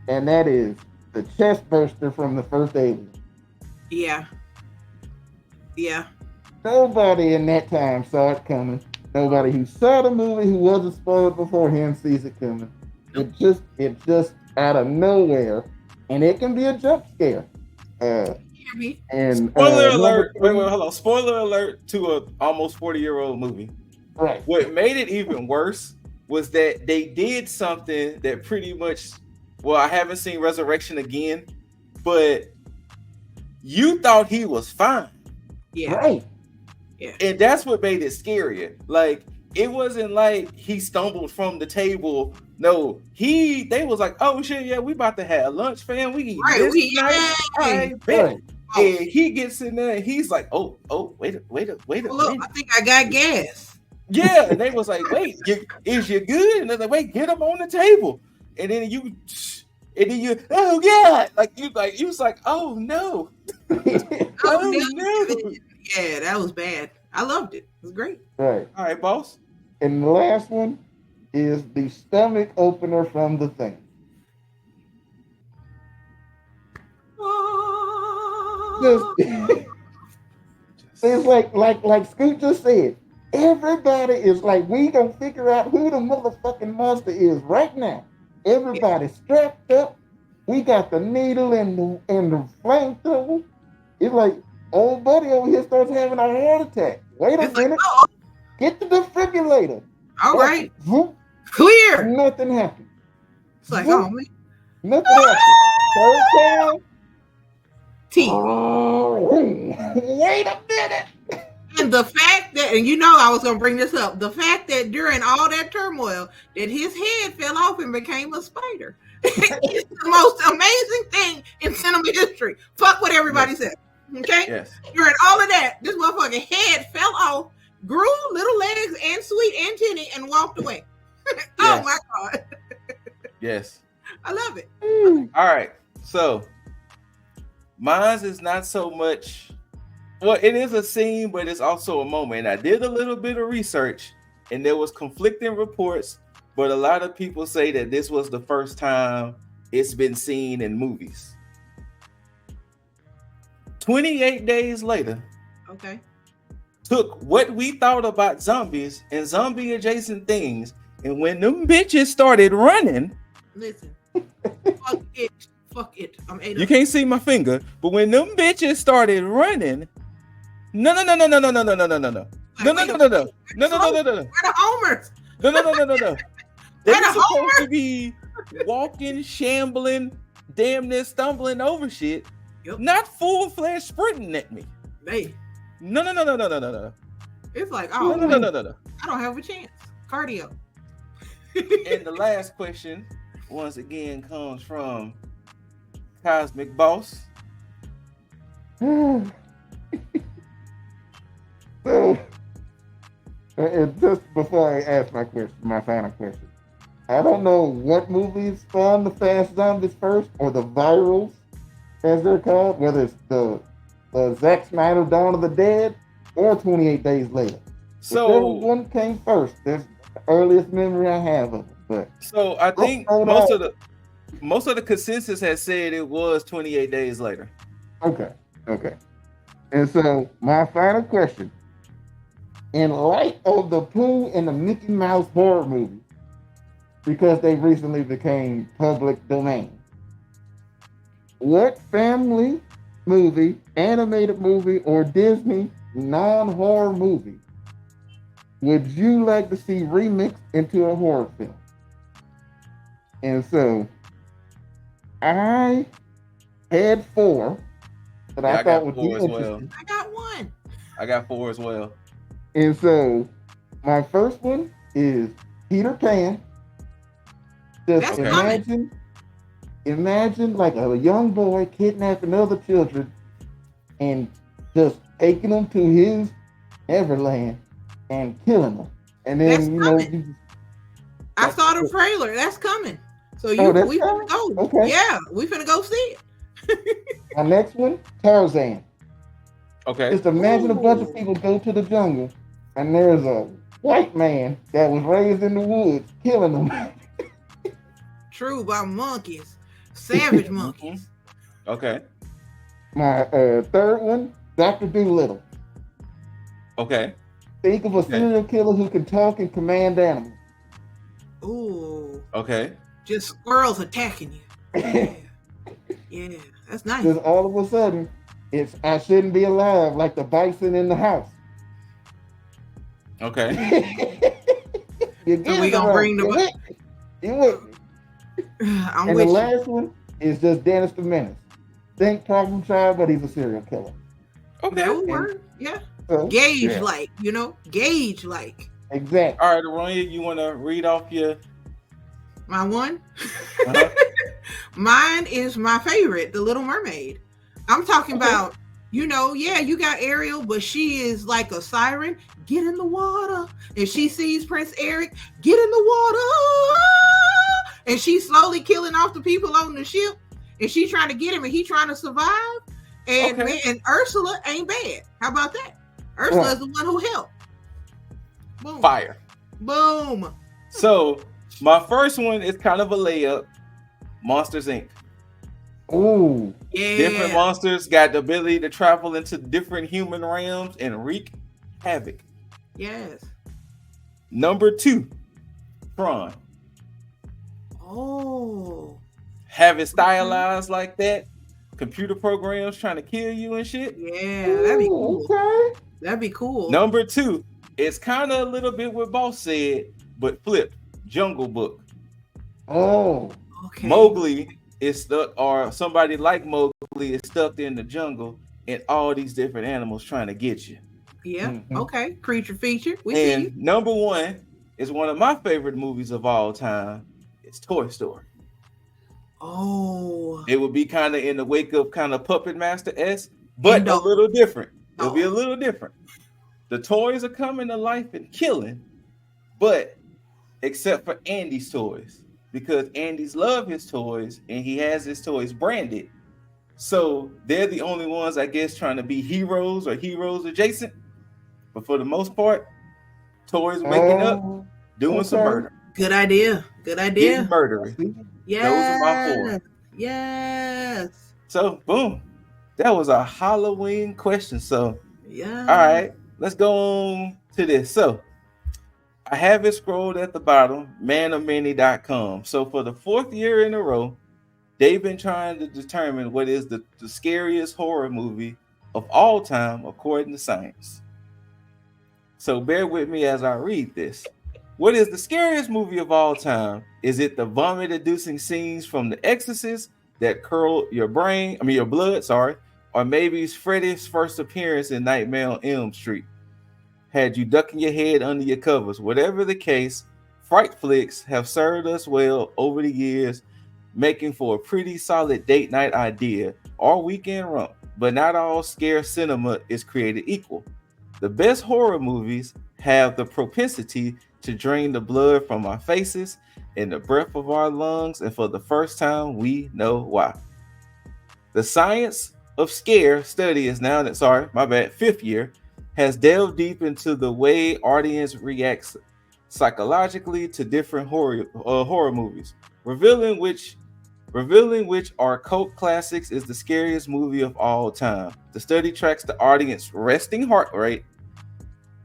and that is the chest burster from the first Alien. Yeah. Yeah. Nobody in that time saw it coming. Nobody who saw the movie who wasn't spoiled beforehand sees it coming. It just out of nowhere, and it can be a jump scare. And spoiler alert! Wait, hold on. Spoiler alert to a almost 40-year-old movie. Right. What made it even worse was that they did something that pretty much, well, I haven't seen Resurrection again, but you thought he was fine. Yeah. Right. Yeah. And that's what made it scarier. Like, it wasn't like he stumbled from the table. No, they was like, oh shit, yeah, we about to have lunch, fam. We eat this tonight. I bet. Right. And he gets in there and he's like, oh, wait a Look, minute. I think I got gas. Yeah, and they was like, wait, is you good? And they're like, wait, get him on the table. And then you, oh God, you was like, oh no. Oh no. Yeah, that was bad. I loved it. It was great. Right. All right, boss. And the last one is the stomach opener from The Thing. It's like Scoot just said. Everybody is like, we gonna figure out who the motherfucking monster is right now. Everybody's strapped up. We got the needle and the flamethrower. It's like old buddy over here starts having a heart attack. Wait a minute. Get the defibrillator. All right. Whoop. Clear. Nothing happened. It's like, Whoop. oh man. Nothing happened. Third time. T. Wait a minute. And the fact that, and you know I was going to bring this up, the fact that during all that turmoil, that his head fell off and became a spider. It's the most amazing thing in cinema history. Fuck what everybody said. Okay? Yes. During all of that, this motherfucking head fell off, grew little legs and sweet antennae, and walked away. Oh my God. Yes. I love it. All right. So, mine is not so much. Well, it is a scene, but it's also a moment. I did a little bit of research, and there was conflicting reports, but a lot of people say that this was the first time it's been seen in movies. 28 days later, okay, took what we thought about zombies and zombie adjacent things, and when them bitches started running, listen, fuck it. I'm ate you up. can't see my finger, but when them bitches started running, no. Like, No. where the homers? No. They were supposed to be walking, shambling, damn near stumbling over shit. Yep. Not full-fledged sprinting at me. Hey. No. It's like, oh, No. I don't have a chance. Cardio. And the last question, once again, comes from Cosmic Boss. So, and just before I ask my final question, I don't know what movies spawned the fast zombies first, or the virals, as they're called, whether it's the Zack Snyder Dawn of the Dead or 28 Days Later. Whichever one came first. That's the earliest memory I have of it. But so I think most of the consensus has said it was 28 Days Later. Okay. And so my final question. In light of the Pooh and the Mickey Mouse horror movie, because they recently became public domain, what family movie, animated movie, or Disney non-horror movie would you like to see remixed into a horror film? And so I had 4 that I thought would be interesting. I got one. I got 4 as well. And so my first one is Peter Pan. Just That's Okay. coming. imagine like a young boy kidnapping other children and just taking them to his Everland and killing them. And That's then, coming. you I saw the trailer. That's coming. So that's we finna coming? go. Okay. Yeah, we finna go see it. My next one, Tarzan. Okay. Just imagine a bunch of Ooh. people go to the jungle and there's a white man that was raised in the woods killing them. True, by monkeys. Savage hmm monkeys. Okay. My third one, Dr. Doolittle. Okay. Think of a Okay. serial killer who can talk and command animals. Ooh. Okay. Just squirrels attacking you. Yeah. Yeah. That's nice. Just all of a sudden, it's I shouldn't be alive like the bison in the house. Okay. You're So we getting it gonna right. bring You're the with me. You're with me. I'm And the with you. last one is just Dennis the Menace. Think problem child, but he's a serial killer. That Okay. would And work. Yeah. so, Gauge yeah, like, gauge like. exactly. All right, Aronia, you want to read off your? My one. Uh-huh. Mine is my favorite, The Little Mermaid. I'm talking Okay. about, you got Ariel, but she is like a siren. Get in the water. And she sees Prince Eric, get in the water. And she's slowly killing off the people on the ship. And she's trying to get him, and he's trying to survive. And Okay. man, and Ursula ain't bad. How about that? Ursula Right. is the one who helped. Boom. Fire. Boom. So my first one is kind of a layup. Monsters Inc. Ooh, Yeah. Different monsters got the ability to travel into different human realms and wreak havoc. Yes. Number 2, Tron. Oh. Have it stylized like that. Computer programs trying to kill you and shit. Yeah, that'd be cool. okay. That'd be cool. Number 2, it's kind of a little bit what Boss said, but flip. Jungle Book. Oh, Okay. Mowgli is stuck, or somebody like Mowgli is stuck in the jungle, and all these different animals trying to get you. Yeah. Mhm. Okay. Creature feature. We see you. And number 1 is one of my favorite movies of all time. It's Toy Story. Oh. It would be kind of in the wake of kind of Puppet Master-esque, but a Dog. little different. It'll be a Dog. little different. The toys are coming to life and killing, but except for Andy's toys, because Andy's love his toys and he has his toys branded. So they're the only ones, I guess, trying to be heroes or heroes adjacent. But for the most part, toys waking up, doing some okay. murder, Good idea. Good idea. getting murdery. Yes. Those are my 4. Yes. So boom, that was a Halloween question. So Yeah. all right, let's go on to this. So I have it scrolled at the bottom, manofmany.com. So for the 4th year in a row, they've been trying to determine what is the scariest horror movie of all time according to science. So bear with me as I read this. What is the scariest movie of all time? Is it the vomit-inducing scenes from The Exorcist that curl your blood, or maybe it's Freddy's first appearance in Nightmare on Elm Street? Had you ducking your head under your covers? Whatever the case, fright flicks have served us well over the years, making for a pretty solid date night idea or weekend romp. But not all scare cinema is created equal. The best horror movies have the propensity to drain the blood from our faces and the breath of our lungs, and for the first time, we know why. The science of scare study is now, 5th year, has delved deep into the way audience reacts psychologically to different horror movies, revealing which are cult classics is the scariest movie of all time. The study tracks the audience resting heart rate,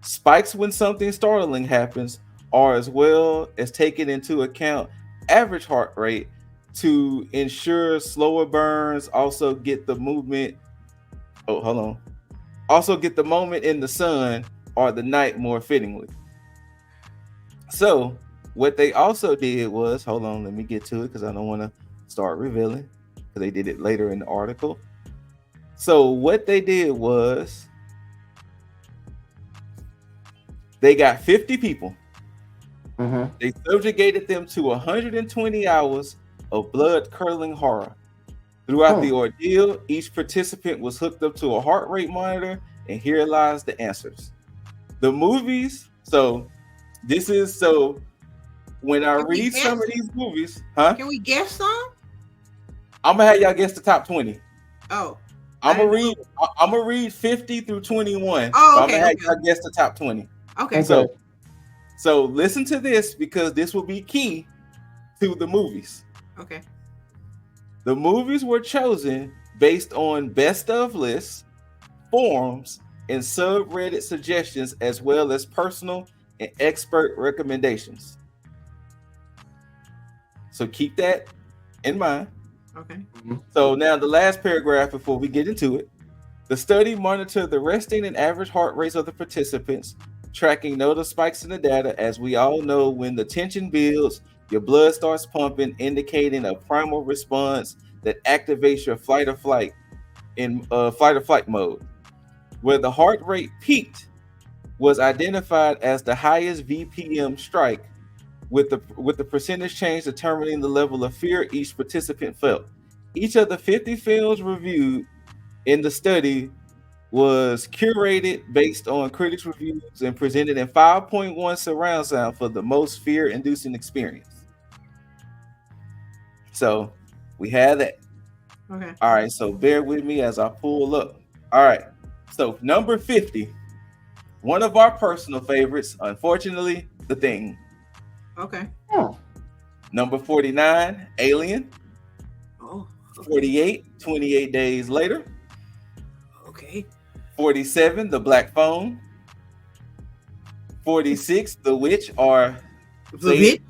spikes when something startling happens, or as well as taking into account average heart rate to ensure slower burns. Also get the movement. Oh, hold on. Also get the moment in the sun or the night more fittingly. So what they also did was, hold on, let me get to it because I don't want to start revealing, because they did it later in the article. So what they did was They got 50 people. Uh-huh. They subjugated them to 120 hours of blood-curdling horror. Throughout the ordeal, each participant was hooked up to a heart rate monitor, and here lies the answers. The movies, so when I read some of these movies, Can we guess some? I'm gonna have y'all guess the top 20. Oh. I'm gonna read 50 through 21. Oh, I'm gonna have y'all guess the top 20. Okay. So listen to this because this will be key to the movies. Okay. The movies were chosen based on best of lists, forums, and subreddit suggestions, as well as personal and expert recommendations. So keep that in mind. Okay. So now the last paragraph before we get into it. The study monitored the resting and average heart rates of the participants, tracking notable spikes in the data. As we all know, when the tension builds, your blood starts pumping, indicating a primal response that activates your flight or flight mode. Where the heart rate peaked was identified as the highest VPM strike, with the percentage change determining the level of fear each participant felt. Each of the 50 films reviewed in the study was curated based on critics' reviews and presented in 5.1 surround sound for the most fear-inducing experience. So we had that. Okay. All right, so bear with me as I pull up. All right, so number 50, one of our personal favorites, unfortunately, The Thing. Okay. Number 49, Alien. Oh. Okay. 48, 28 Days Later. Okay. 47, The Black Phone. 46, The Witch, or The Witch.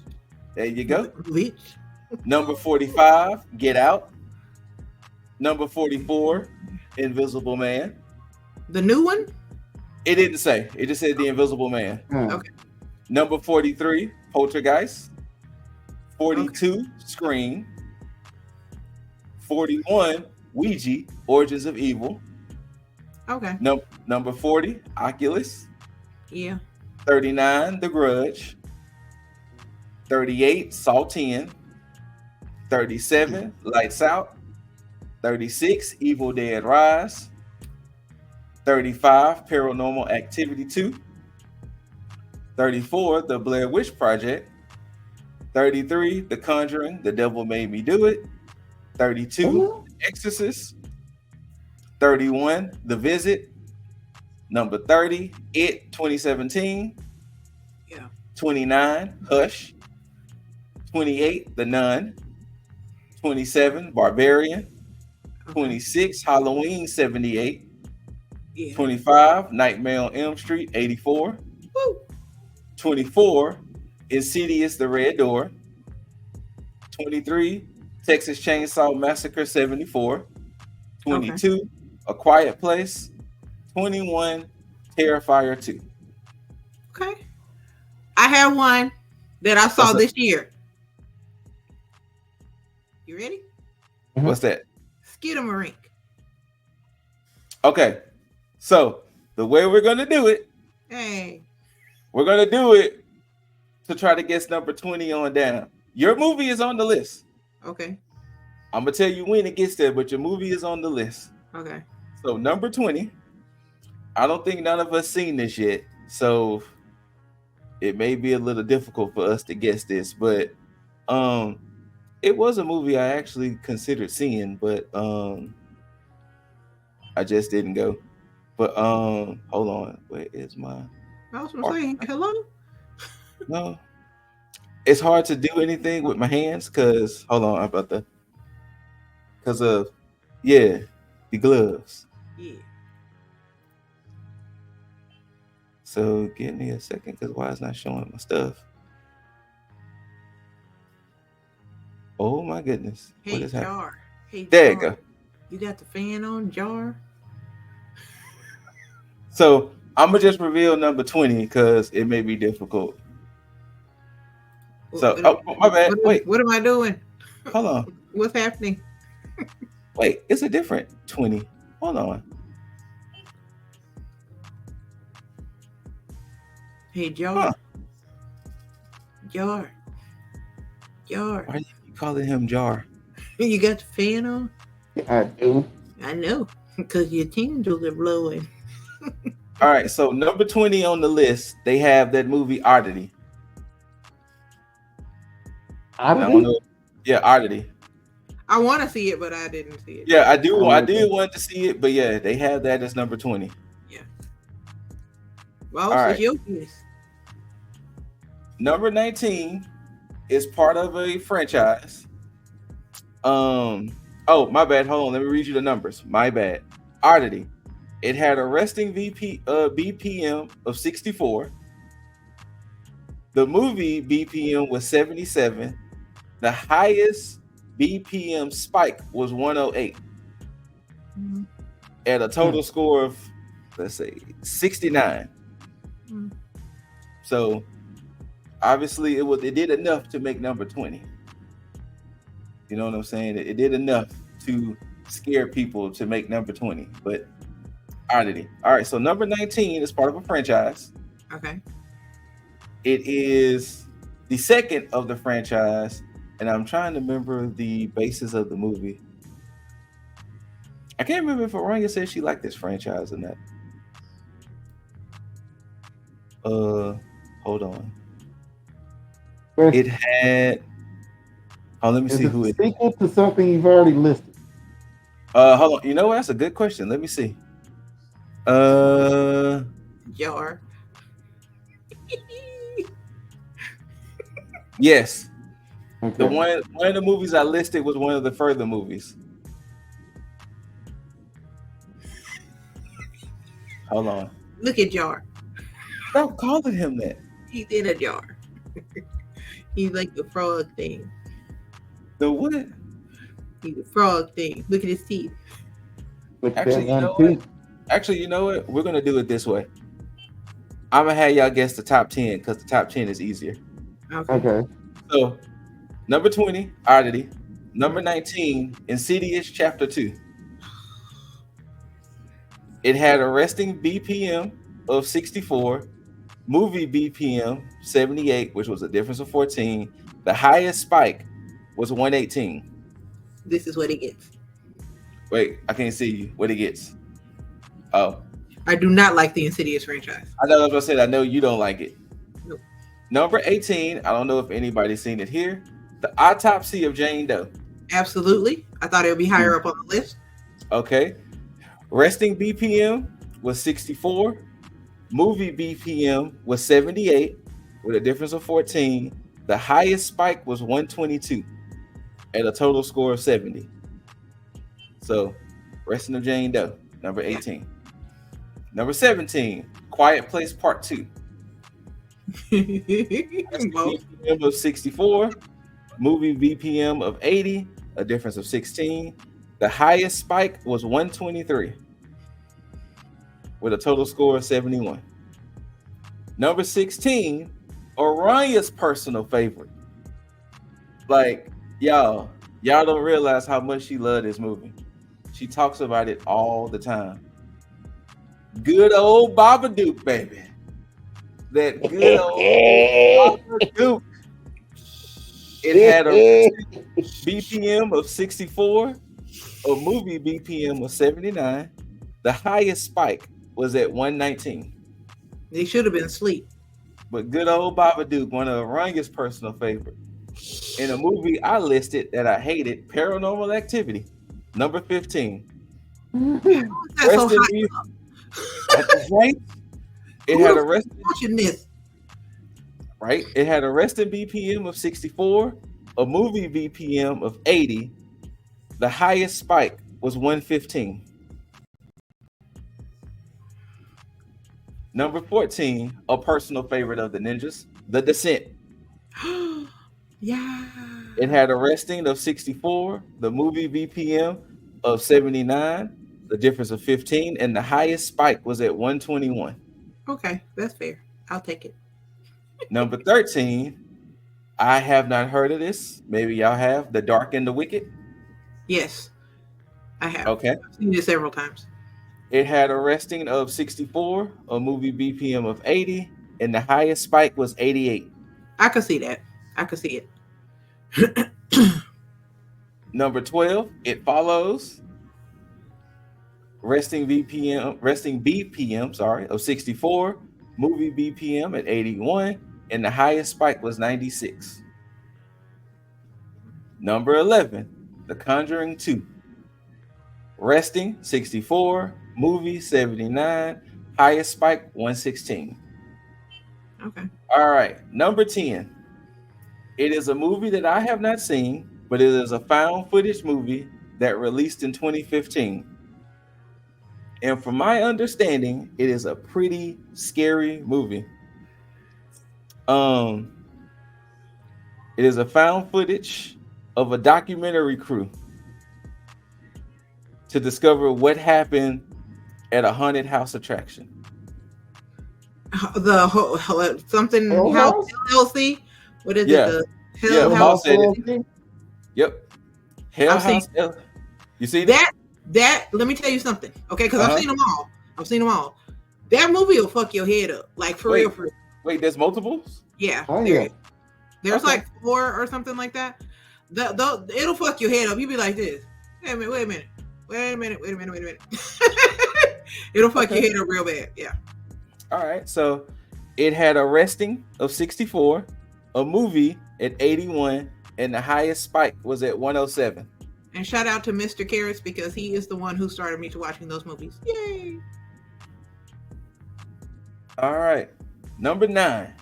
There you go. The Witch. Number 45, Get Out. Number 44, Invisible Man. The new one? It didn't say. It just said The Invisible Man. Okay. Number 43, Poltergeist. 42, Scream. 41, Ouija, Origins of Evil. Okay. Number 40, Oculus. Yeah. 39, The Grudge. 38, Saw 10. 37, Lights Out. 36, Evil Dead Rise. 35, Paranormal Activity 2. 34, The Blair Witch Project. 33, The Conjuring, The Devil Made Me Do It. 32, The Exorcist. 31, The Visit. Number 30, It 2017. Yeah. 29, Hush. 28, The Nun. 27, Barbarian. 26, Halloween 78. Yeah. 25, Nightmare on Elm Street 84. Woo. 24, Insidious The Red Door. 23, Texas Chainsaw Massacre 74. 22, A Quiet Place. 21, Terrifier 2. Okay. I have one that I saw this year. You ready? What's that? Skidamarink. Okay. So the way we're going to do it, we're going to do it to try to guess number 20 on down. Your movie is on the list. Okay. I'm going to tell you when it gets there, but your movie is on the list. Okay. So number 20, I don't think none of us seen this yet. So it may be a little difficult for us to guess this, but it was a movie I actually considered seeing, but I just didn't go. But hold on, where is my? I was gonna say hello. No, it's hard to do anything with my hands because hold on, about the because of the gloves. Yeah. So give me a second, because why is not showing my stuff? Oh my goodness! Hey, what is happening? Jar. Hey, there Jar. you go. You got the fan on, Jar? So I'm gonna just reveal number 20 because it may be difficult. So, my bad. Wait, what am I doing? Hold on. What's happening? Wait, it's a different 20. Hold on. Hey, Jar. Huh. Jar. Jar. Why do you keep calling him Jar? You got the fan on? I do. I know. Because your tendrils are blowing. All right, so number 20 on the list, they have that movie Oddity. I don't Oddity? know. Yeah, Oddity. I want to see it, but I didn't see it. Yeah, I do. Oh, I okay. did want to see it, but yeah, they have that as number 20. Yeah. Well, All it's right. your piece. Number 19 is part of a franchise. Oh, my bad. Hold on. Let me read you the numbers. My bad. Oddity. It had a resting BPM of 64. The movie BPM was 77. The highest BPM spike was 108 Mhm. at a total score of, let's say, 69. Mhm. So obviously it did enough to make number 20. You know what I'm saying? It did enough to scare people to make number 20. But Oddity. All right, so number 19 is part of a franchise. Okay. It is the second of the franchise, and I'm trying to remember the basis of the movie. I can't remember if Aranya said she liked this franchise or not. Hold on. Question. It had. Oh, let me Is see it who a it. sequel to something you've already listed? Hold on. You know what? That's a good question. Let me see. Uh, Jar. yes. Okay. The one of the movies I listed was one of the further movies. Hold on. Look at Jar. Stop calling him that. He's in a jar. He's like the frog thing. The what? He's a frog thing. Look at his teeth. Look at Actually, that you one know too. what? Actually, you know what? We're gonna do it this way. I'm gonna have y'all guess the top 10 because the top 10 is easier. Okay. Okay. So, number 20, Oddity. Number 19, Insidious Chapter 2. It had a resting BPM of 64, movie BPM 78, which was a difference of 14. The highest spike was 118. This is what it gets. Wait, I can't see you. What it gets? Oh, I do not like the Insidious franchise. I know what I was gonna say. I know you don't like it. Nope. Number 18, I don't know if anybody's seen it here. The Autopsy of Jane Doe. Absolutely. I thought it would be higher up on the list. Okay. Resting BPM was 64. Movie BPM was 78 with a difference of 14. The highest spike was 122 at a total score of 70. So, Resting of Jane Doe, number 18. Number 17, Quiet Place Part 2. BPM of 64, movie BPM of 80, a difference of 16. The highest spike was 123 with a total score of 71. Number 16, Oranya's personal favorite. Like, y'all don't realize how much she loved this movie. She talks about it all the time. Good old Babadook, baby. That good old Babadook. It had a BPM of 64, a movie BPM of 79. The highest spike was at 119. They should have been asleep. But good old Babadook, one of Ranga's personal favorites. In a movie I listed that I hated, Paranormal Activity, number 15. That's so high. That's right. It had a resting watching this. Right? It had a resting BPM of 64, a movie BPM of 80. The highest spike was 115. Number 14, a personal favorite of the ninjas, The Descent. Yeah. It had a resting of 64, the movie BPM of 79, the difference of 15, and the highest spike was at 121. Okay, that's fair. I'll take it. Number 13, I have not heard of this. Maybe y'all have, The Dark and the Wicked. Yes, I have. Okay. I've seen it several times. It had a resting of 64, a movie BPM of 80, and the highest spike was 88. I could see that. I could see it. Number 12, It Follows, resting BPM, of 64, movie BPM at 81, and the highest spike was 96. Number 11, The Conjuring 2, resting 64, movie 79, highest spike 116. Okay. All right, number 10. It is a movie that I have not seen, but it is a found footage movie that released in 2015. And from my understanding, it is a pretty scary movie. It is a found footage of a documentary crew to discover what happened at a haunted house attraction. The whole something Hell house House? LLC. What is Yeah. it? The Yeah, Hell Paul House. said it. Yep. Hell I've seen House. You see that? That. Let me tell you something, okay? Because Uh-huh. I've seen them all. That movie will fuck your head up, like for real. Wait, there's multiples? Yeah. Oh, yeah. There's Okay. like 4 or something like that. It'll fuck your head up. You be like this. Wait a minute. It'll fuck your head up real bad. Yeah. All right. So it had a resting of 64, a movie at 81, and the highest spike was at 107. And shout out to Mr. Carrots because he is the one who started me to watching those movies. Yay! All right. Number 9.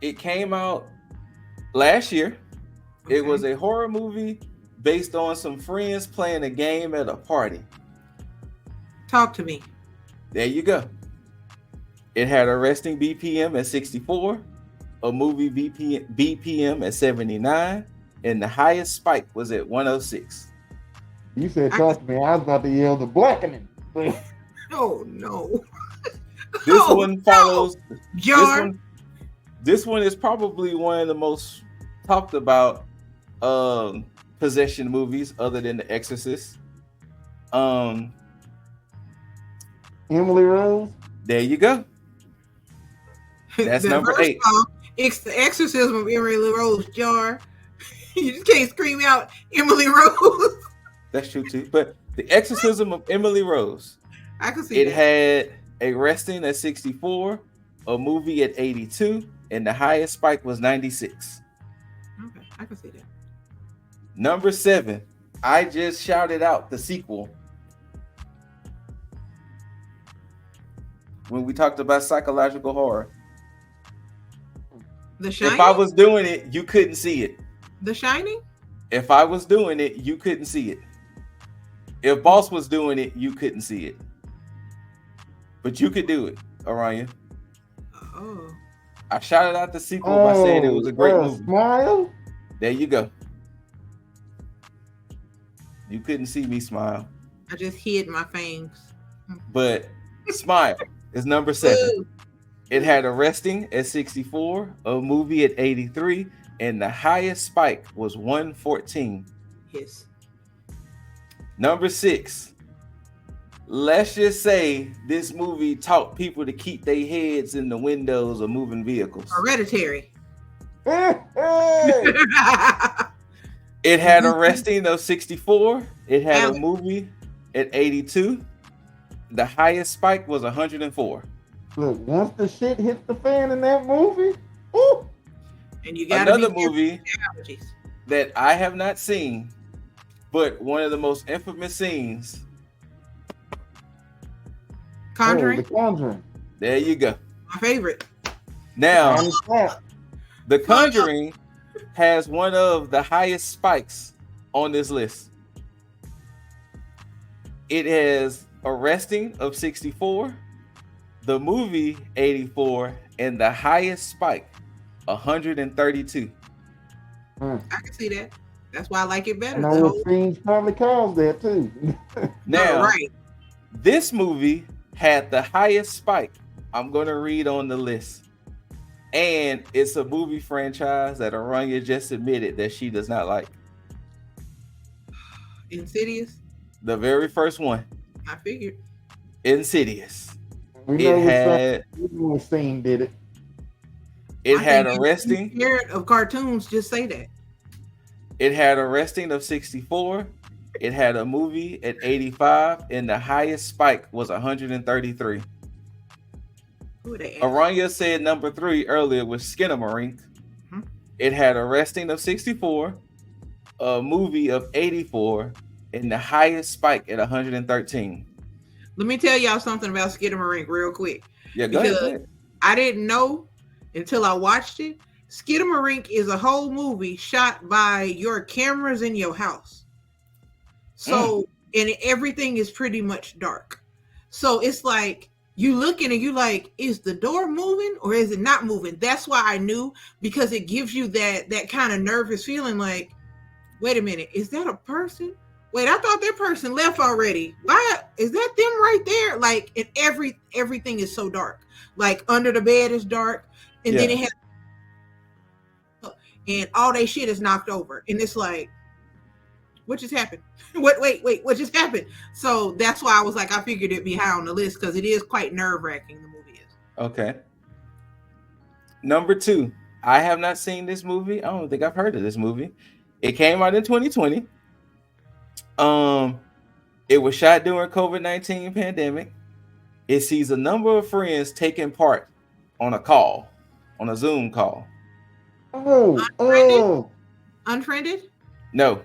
It came out last year. Okay. It was a horror movie based on some friends playing a game at a party. Talk to me. There you go. It had a resting BPM at 64, a movie BPM at 79, and the highest spike was at 106. You said talk to me. I was about to yell the blackening. Oh no. This Oh, one follows. Jar. This one is probably one of the most talked about possession movies, other than The Exorcist. Emily Rose. There you go. That's The number first 8. song, it's the exorcism of Emily Rose. Jar. You just can't scream out Emily Rose. That's true too. But The Exorcism of Emily Rose. I can see It that. had a resting at 64, a movie at 82, and the highest spike was 96. Okay, I can see that. Number 7. I just shouted out the sequel when we talked about psychological horror. The Shining. If I was doing it, you couldn't see it. The Shining. If I was doing it, you couldn't see it. If Boss was doing it, you couldn't see it. But you could do it, Aranya. Oh. I shouted out the sequel by saying it was a great movie. Smile. There you go. You couldn't see me smile. I just hid my fangs. But Smile is number 7. Ooh. It had a resting at 64, a movie at 83, and the highest spike was 114. Yes. Number 6. Let's just say this movie taught people to keep their heads in the windows of moving vehicles. Hereditary. Hey. It had a resting of 64. It had a movie at 82. The highest spike was 104. Look, once the shit hits the fan in that movie, ooh. And you got Another movie that I have not seen, but one of the most infamous scenes. Conjuring. Oh, The Conjuring. There you go. My favorite. Now, Snap. The Conjuring has one of the highest spikes on this list. It has a resting of 64, the movie 84, and the highest spike 132. I can see that. That's why I like it better. I know what scenes probably caused that too. Now, right. This movie had the highest spike. I'm going to read on the list. And it's a movie franchise that Aranya just admitted that she does not like. Insidious. The very first one. I figured. Insidious. We It know had what scene did it. it I had think arresting. scared of cartoons. Just say that. It had arresting of 64. It had a movie at 85, and the highest spike was 133. Who they ask? Aranya said number 3 earlier was Skinamarink. Hmm? It had arresting of 64, a movie of 84, and the highest spike at 113. Let me tell y'all something about Skidamarink real quick. Yeah, go because ahead. I didn't know until I watched it. Skidamarink is a whole movie shot by your cameras in your house. So, and everything is pretty much dark. So it's like you looking and you like, is the door moving or is it not moving? That's why I knew, because it gives you that kind of nervous feeling like, wait a minute, is that a person? Wait, I thought that person left already. Why is that them right there? Like, and everything is so dark. Like under the bed is dark, and then it has, and all they shit is knocked over, and it's like, what just happened? Wait, what just happened? So that's why I was like, I figured it'd be high on the list because it is quite nerve wracking. The movie is. Okay. Number 2, I have not seen this movie. I don't think I've heard of this movie. It came out in 2020. It was shot during COVID-19 pandemic. It sees a number of friends taking part on a Zoom call. Unfriended? No.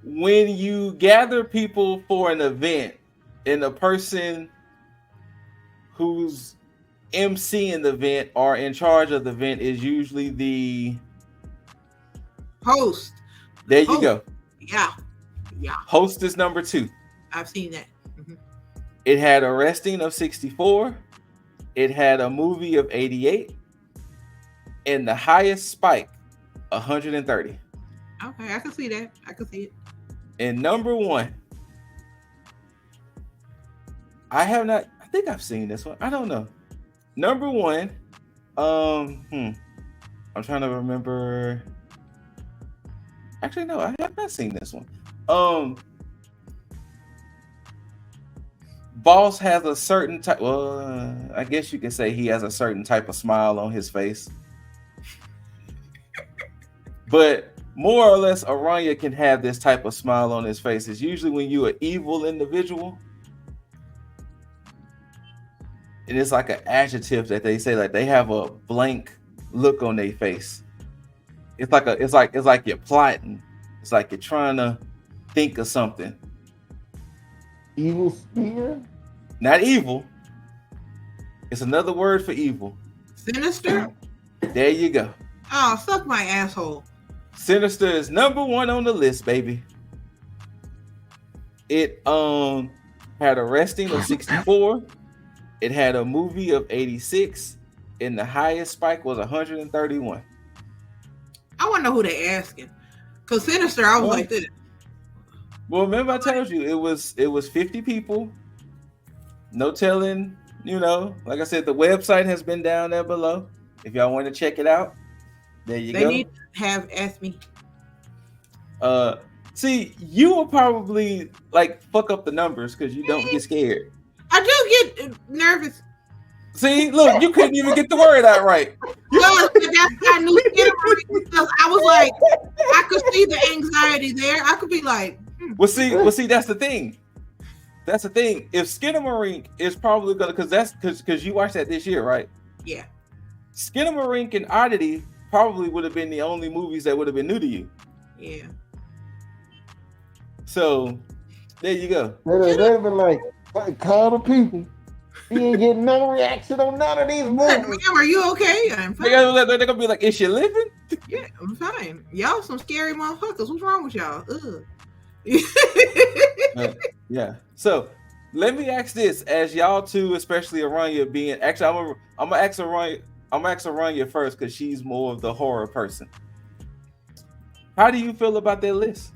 When you gather people for an event, and the person who's emceeing the event or in charge of the event is usually the host. There you go. Yeah. Host is number 2. I've seen that. Mm-hmm. It had arresting of 64. It had a movie of 88. And the highest spike, 130. Okay, I can see that. I can see it. And number 1, I think I've seen this one. I don't know. Number 1, I'm trying to remember. Actually, no, I have not seen this one. Boss has a certain type. Well, I guess you could say he has a certain type of smile on his face. But more or less, Aranya can have this type of smile on his face. It's usually when you're an evil individual. And it's like an adjective that they say, like they have a blank look on their face. It's like you're plotting. It's like you're trying to think of something. Evil spirit? Not evil. It's another word for evil. Sinister? There you go. Oh, suck my asshole. Sinister is number 1 on the list, baby. It had arresting of 64. It had a movie of 86, and the highest spike was 131. I want to know who they asking. Cause Sinister, I was like this. Well, remember I told you it was 50 people. No telling, like I said, the website has been down there below. If y'all want to check it out, there you go. They need to have asked me. See, you will probably like fuck up the numbers because you don't get scared. I do get nervous. See, look, you couldn't even get the word out right. Well, that's why I knew because I was like, I could see the anxiety there. I could be like, Well, see, that's the thing. That's the thing. If Skinamarink is probably gonna, because you watched that this year, right? Yeah. Skinamarink and Oddity probably would have been the only movies that would have been new to you. Yeah. So there you go. They'd have been like, call the people. He ain't getting no reaction on none of these movies. Ma'am, are you okay? I'm fine. They're gonna be like, is she living? Yeah, I'm fine. Y'all some scary motherfuckers. What's wrong with y'all? Ugh. Yeah. So let me ask this, as y'all two, especially Aranya, being actually, I'm gonna ask Aranya first because she's more of the horror person. How do you feel about that list?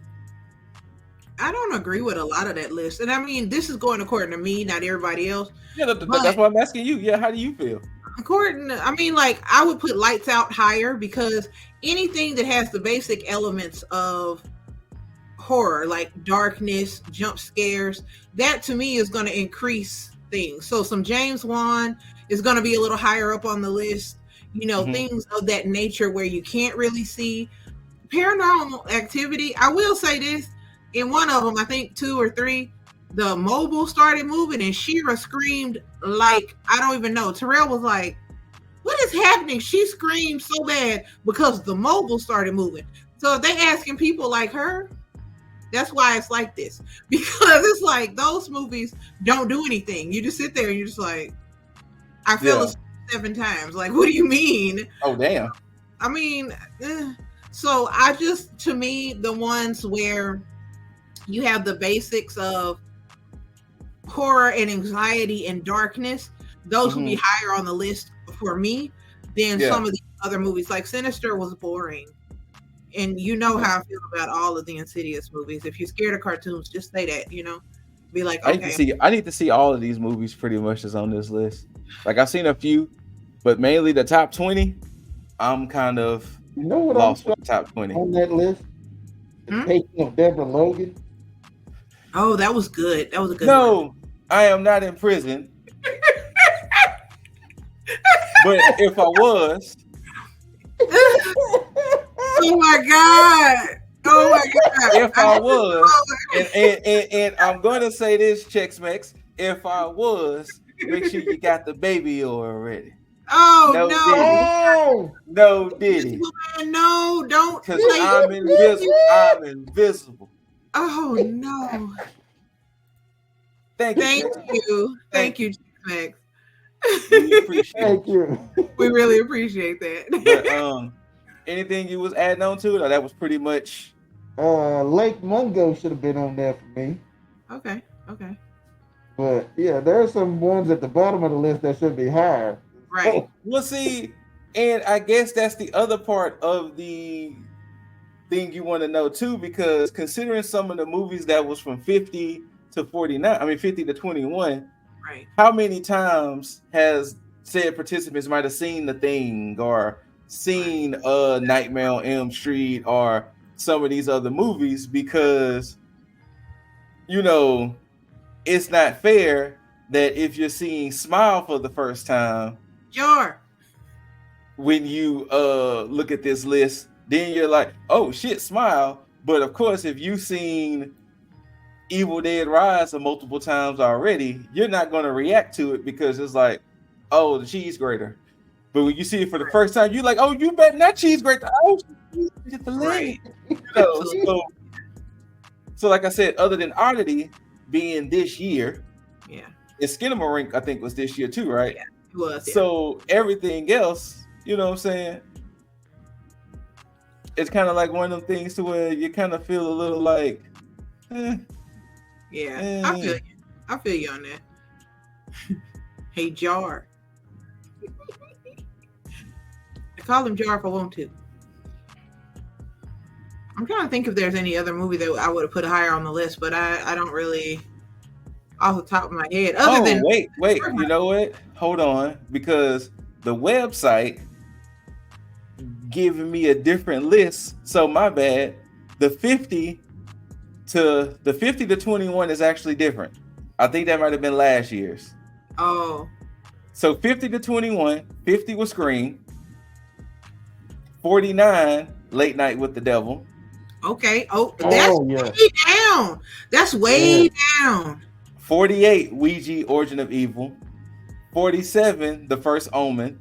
I don't agree with a lot of that list, and I mean, this is going according to me, not everybody else. Yeah, that's why I'm asking you. Yeah, how do you feel? I would put Lights Out higher because anything that has the basic elements of horror, like darkness, jump scares. That to me is going to increase things. So some James Wan is going to be a little higher up on the list. You know, things of that nature where you can't really see. Paranormal Activity, I will say this, in one of them, I think 2 or 3, the mobile started moving and Shira screamed like, I don't even know. Terrell was like, what is happening? She screamed so bad because the mobile started moving. So if they asking people like her, that's why it's like this. Because it's like those movies don't do anything. You just sit there and you're just like, I fell asleep 7 times. Like, what do you mean? Oh, damn. I mean, so I just, to me, the ones where you have the basics of horror and anxiety and darkness, those will be higher on the list for me than some of the other movies. Like Sinister was boring. And you know how I feel about all of the Insidious movies. If you're scared of cartoons, just say that, you know? Be like, okay. I need to see all of these movies pretty much that's on this list. Like, I've seen a few, but mainly the top 20, I'm kind of lost with the top 20. On that list, the Taking of Deborah Logan. Oh, that was good. That was a good one. No, I am not in prison. But if I was... Oh my God. Oh my God. If I was, and I'm going to say this, Chex Mex, if I was, make sure you got the baby already. Oh, no, Diddy. No, don't. Because I'm invisible. I'm invisible. Oh, no. Thank you. Thank you, Chex Mex. We appreciate Thank you. We really appreciate that. But, anything you was adding on to it, or that was pretty much... Lake Mungo should have been on there for me. Okay. But yeah, there are some ones at the bottom of the list that should be higher. Right. Well, see, and I guess that's the other part of the thing you want to know too, because considering some of the movies that was from 50 to 49, I mean 50 to 21, right? How many times has said participants might have seen The Thing or seen Nightmare on Elm Street or some of these other movies? Because, you know, it's not fair that if you're seeing Smile for the first time, when you look at this list, then you're like, oh shit, Smile. But of course, if you've seen Evil Dead Rise multiple times already, you're not going to react to it because it's like, oh, the cheese grater. But when you see it for the first time, you're like, oh, you bet not cheese grater. Oh, the leg. You know, so like I said, other than Oddity being this year, and Skinamarink, I think, was this year too, right? Yeah, it was. So everything else, you know what I'm saying? It's kind of like one of them things to where you kind of feel a little like, I feel you on that. Hey, Jar. I call him Jar if I want to. I'm trying to think if there's any other movie that I would have put higher on the list, but I don't really, off the top of my head. Wait, you know what? Hold on, because the website giving me a different list. So my bad. The 50 to 21 is actually different. I think that might have been last year's. Oh. So 50 to 21, 50 was Scream. 49, Late Night with the Devil. Okay. Oh, that's way down. That's way down. 48, Ouija, Origin of Evil. 47, The First Omen.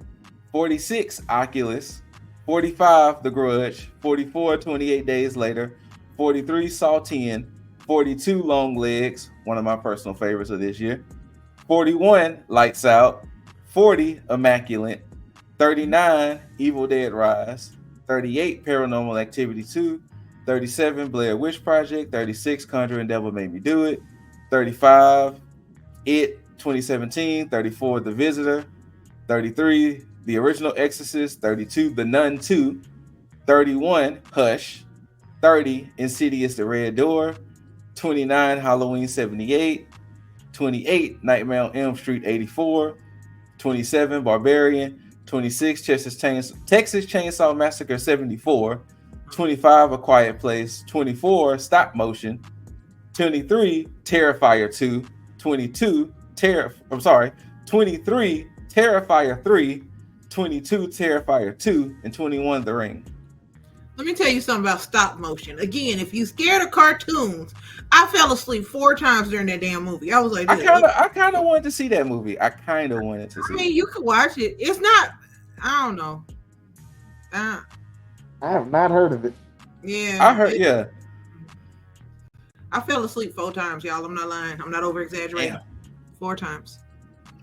46, Oculus. 45, The Grudge. 44, 28 Days Later. 43, Saw 10. 42, Long Legs, one of my personal favorites of this year. 41, Lights Out. 40, Immaculate. 39, Evil Dead Rise. 38, Paranormal Activity 2. 37, Blair Witch Project. 36, Conjuring Devil Made Me Do It. 35, It 2017. 34, The Visitor. 33, The Original Exorcist. 32, The Nun 2. 31, Hush. 30, Insidious The Red Door. 29, Halloween 78. 28, Nightmare on Elm Street 84. 27, Barbarian. 26, Texas Chainsaw Massacre 74. 25, A Quiet Place. 24, Stop Motion. 23, Terrifier 2. 23, Terrifier 3. 22, Terrifier 2. And 21, The Ring. Let me tell you something about stop motion. Again, if you scared of cartoons, I fell asleep 4 times during that damn movie. I was like, I kind of wanted to see that movie. I mean, you could watch it. It's not. I don't know. I have not heard of it. Yeah, I heard. Yeah, I fell asleep 4 times, y'all. I'm not lying. I'm not over exaggerating. 4 times.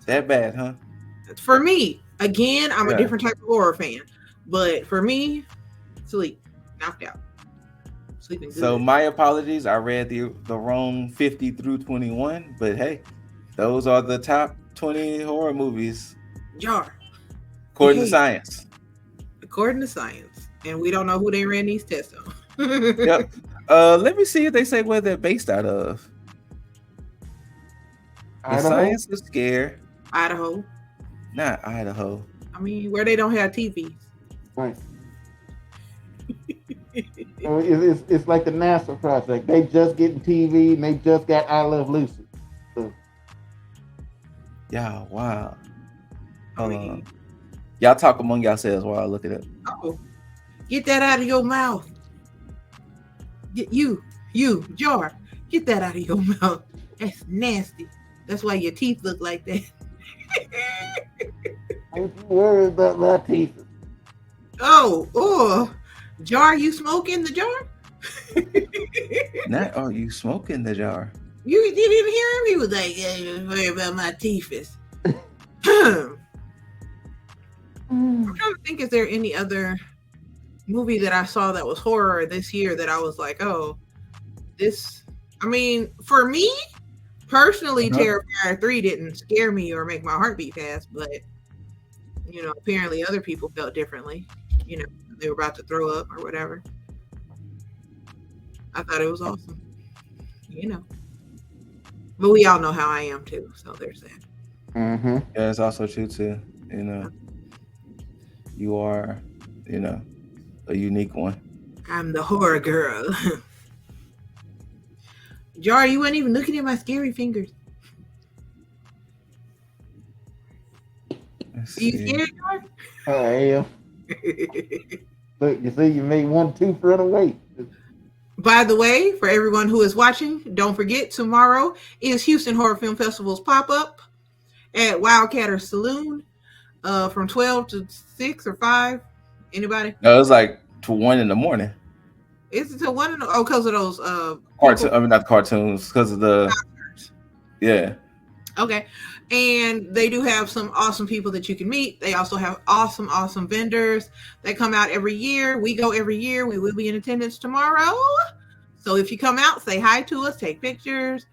That bad, huh? For me, again, I'm a different type of horror fan, but for me, sleep, knocked out, sleeping good. So my apologies. I read the wrong 50 through 21, but hey, those are the top 20 horror movies. Jar. According to science. According to science, and we don't know who they ran these tests on. Yep. Let me see if they say where they're based out of. The science is scared. Idaho. Not Idaho. I mean, where they don't have TVs. Right. It's like the NASA project. They just getting TV and they just got I Love Lucy. So. Yeah, wow. Hold on. Y'all talk among yourselves while I look it up. Oh, get that out of your mouth. Get you, Jar, get that out of your mouth. That's nasty. That's why your teeth look like that. Don't you worry about my teeth. Oh, Jar, you smoke in the jar? Not are you smoking the jar? You didn't hear him? He was like, yeah, don't worry about my teeth. I'm trying to think, is there any other movie that I saw that was horror this year that I was like, oh, this, I mean, for me, personally, Terrifier 3 didn't scare me or make my heart beat fast, but, you know, apparently other people felt differently. You know, they were about to throw up or whatever. I thought it was awesome. You know. But we all know how I am, too, so there's that. Mm-hmm. Yeah, it's also true, too. You know, you are, you know, a unique one. I'm the horror girl. Jar, you weren't even looking at my scary fingers. Are you scared, Jar? I am. Look, you see, you made 1 tooth run away. By the way, for everyone who is watching, don't forget, tomorrow is Houston Horror Film Festival's pop-up at Wildcatter Saloon from 12 to 6 or 5. Anybody? No, it was like to 1 in the morning. Is it to 1 in the, oh, because of those cartoon? I mean, not cartoons, because of the concerts. Yeah. Okay. And they do have some awesome people that you can meet. They also have awesome vendors. They come out every year. We go every year. We will be in attendance tomorrow. So if you come out, say hi to us, take pictures,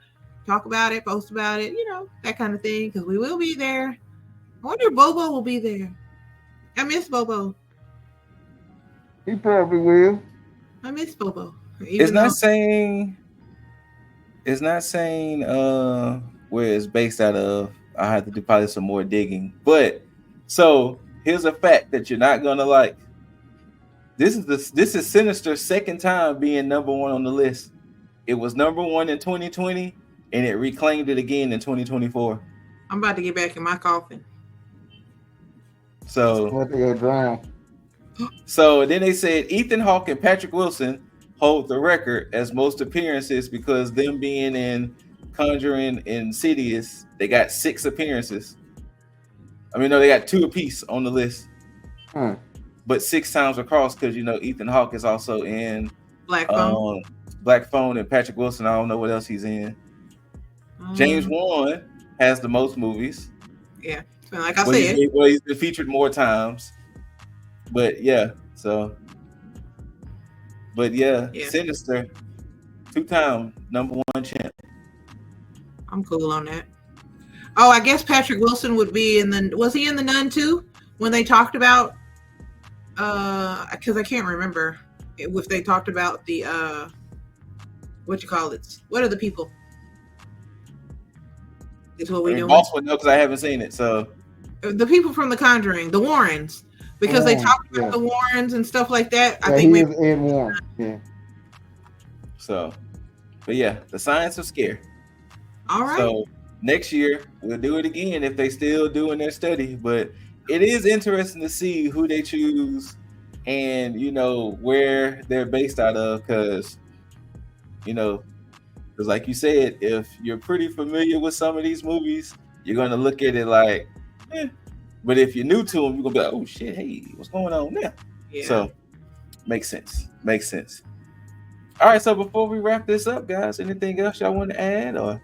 talk about it, post about it, you know, that kind of thing, because we will be there. I wonder if Bobo will be there. I miss Bobo. He probably will. I miss Bobo. It's not saying where it's based out of. I have to do probably some more digging. But so here's a fact that you're not gonna like. This is Sinister's second time being number 1 on the list. It was number 1 in 2020, and it reclaimed it again in 2024. I'm about to get back in my coffin. So then they said Ethan Hawke and Patrick Wilson hold the record as most appearances because them being in Conjuring and Insidious, they got 6 appearances. I mean, no, they got 2 apiece on the list. But 6 times across because, you know, Ethan Hawke is also in Black Phone, and Patrick Wilson, I don't know what else he's in. James Wan has the most movies. Yeah, like I said. He's been featured more times. But yeah, so. But yeah. Sinister, 2-time number 1 champ. I'm cool on that. Oh, I guess Patrick Wilson would be was he in the Nun too? When they talked about, because I can't remember if they talked about the, what you call it? What are the people? Is what we know. Boss would know because I haven't seen it. So the people from The Conjuring, the Warrens, because they talk about yeah. the Warrens and stuff like that. I Yeah, think he maybe is Ed Warren. Yeah. So, but yeah, the science of scare. all right. So next year we'll do it again if they still doing their study. But it is interesting to see who they choose and where they're based out of, because like you said, if you're pretty familiar with some of these movies, you're gonna look at it like, eh. But if you're new to them, you're gonna be like, oh shit, hey, what's going on there? Yeah. So makes sense. Makes sense. All right, so before we wrap this up, guys, anything else y'all want to add or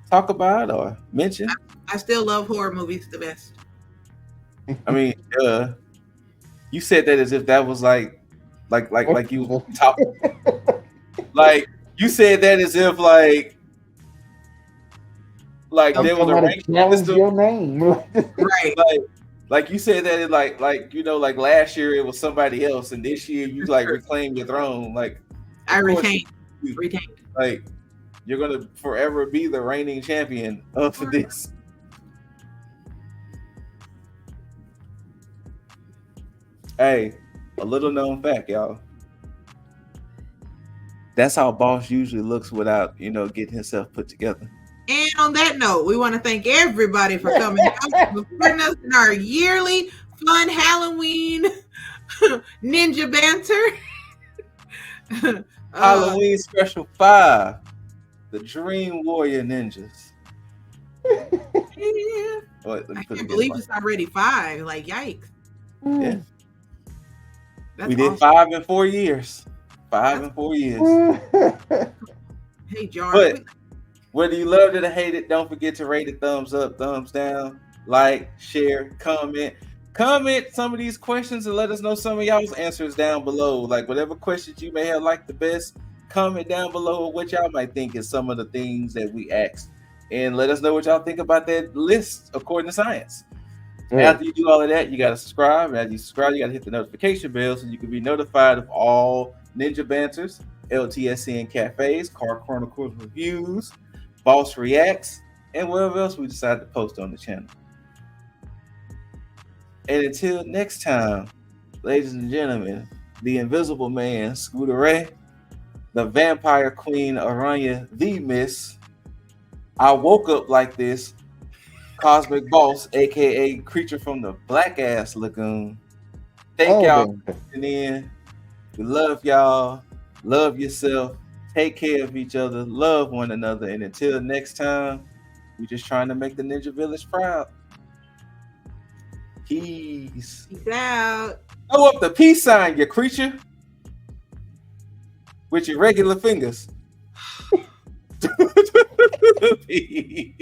talk about or mention? I still love horror movies the best. I mean, you said that as if that was like you talk, like you said that as if like there was a Somebody ranking challenge system. your name. Right. Like you said that like like last year it was somebody else, and this year you like reclaim your throne. Like I of course retained. like you're gonna forever be the reigning champion of this. Hey, a little known fact, y'all. That's how Boss usually looks without, getting himself put together. And on that note, we want to thank everybody for coming out and supporting us in our yearly fun Halloween ninja banter. Halloween Special 5, the Dream Warrior Ninjas. Yeah. Let me I put can't it believe again. it's already 5. Like, yikes. Yeah. That's We did awesome. 5 in 4 years. 5 in 4 years. Hey, Jar. But whether you loved it or hate it, don't forget to rate it, thumbs up, thumbs down, like, share, comment. Comment some of these questions and let us know some of y'all's answers down below. Like whatever questions you may have liked the best, comment down below what y'all might think is some of the things that we asked. And let us know what y'all think about that list according to science. Yeah. After you do all of that, you got to subscribe. And as you subscribe, you got to hit the notification bell so you can be notified of all Ninja Banters, LTSN Cafes, Car Chronicles Reviews, Boss Reacts, and whatever else we decide to post on the channel. And until next time, ladies and gentlemen, the Invisible Man, Scooter Ray, the Vampire Queen, Aranya, the Miss, I woke up like this, Cosmic Boss, aka Creature from the Black Ass Lagoon. Thank y'all for tuning in. We love y'all. Love yourself. Take care of each other. Love one another. And until next time, we're just trying to make the Ninja Village proud. Peace. Peace out. Throw up the peace sign, you creature. With your regular fingers. Peace.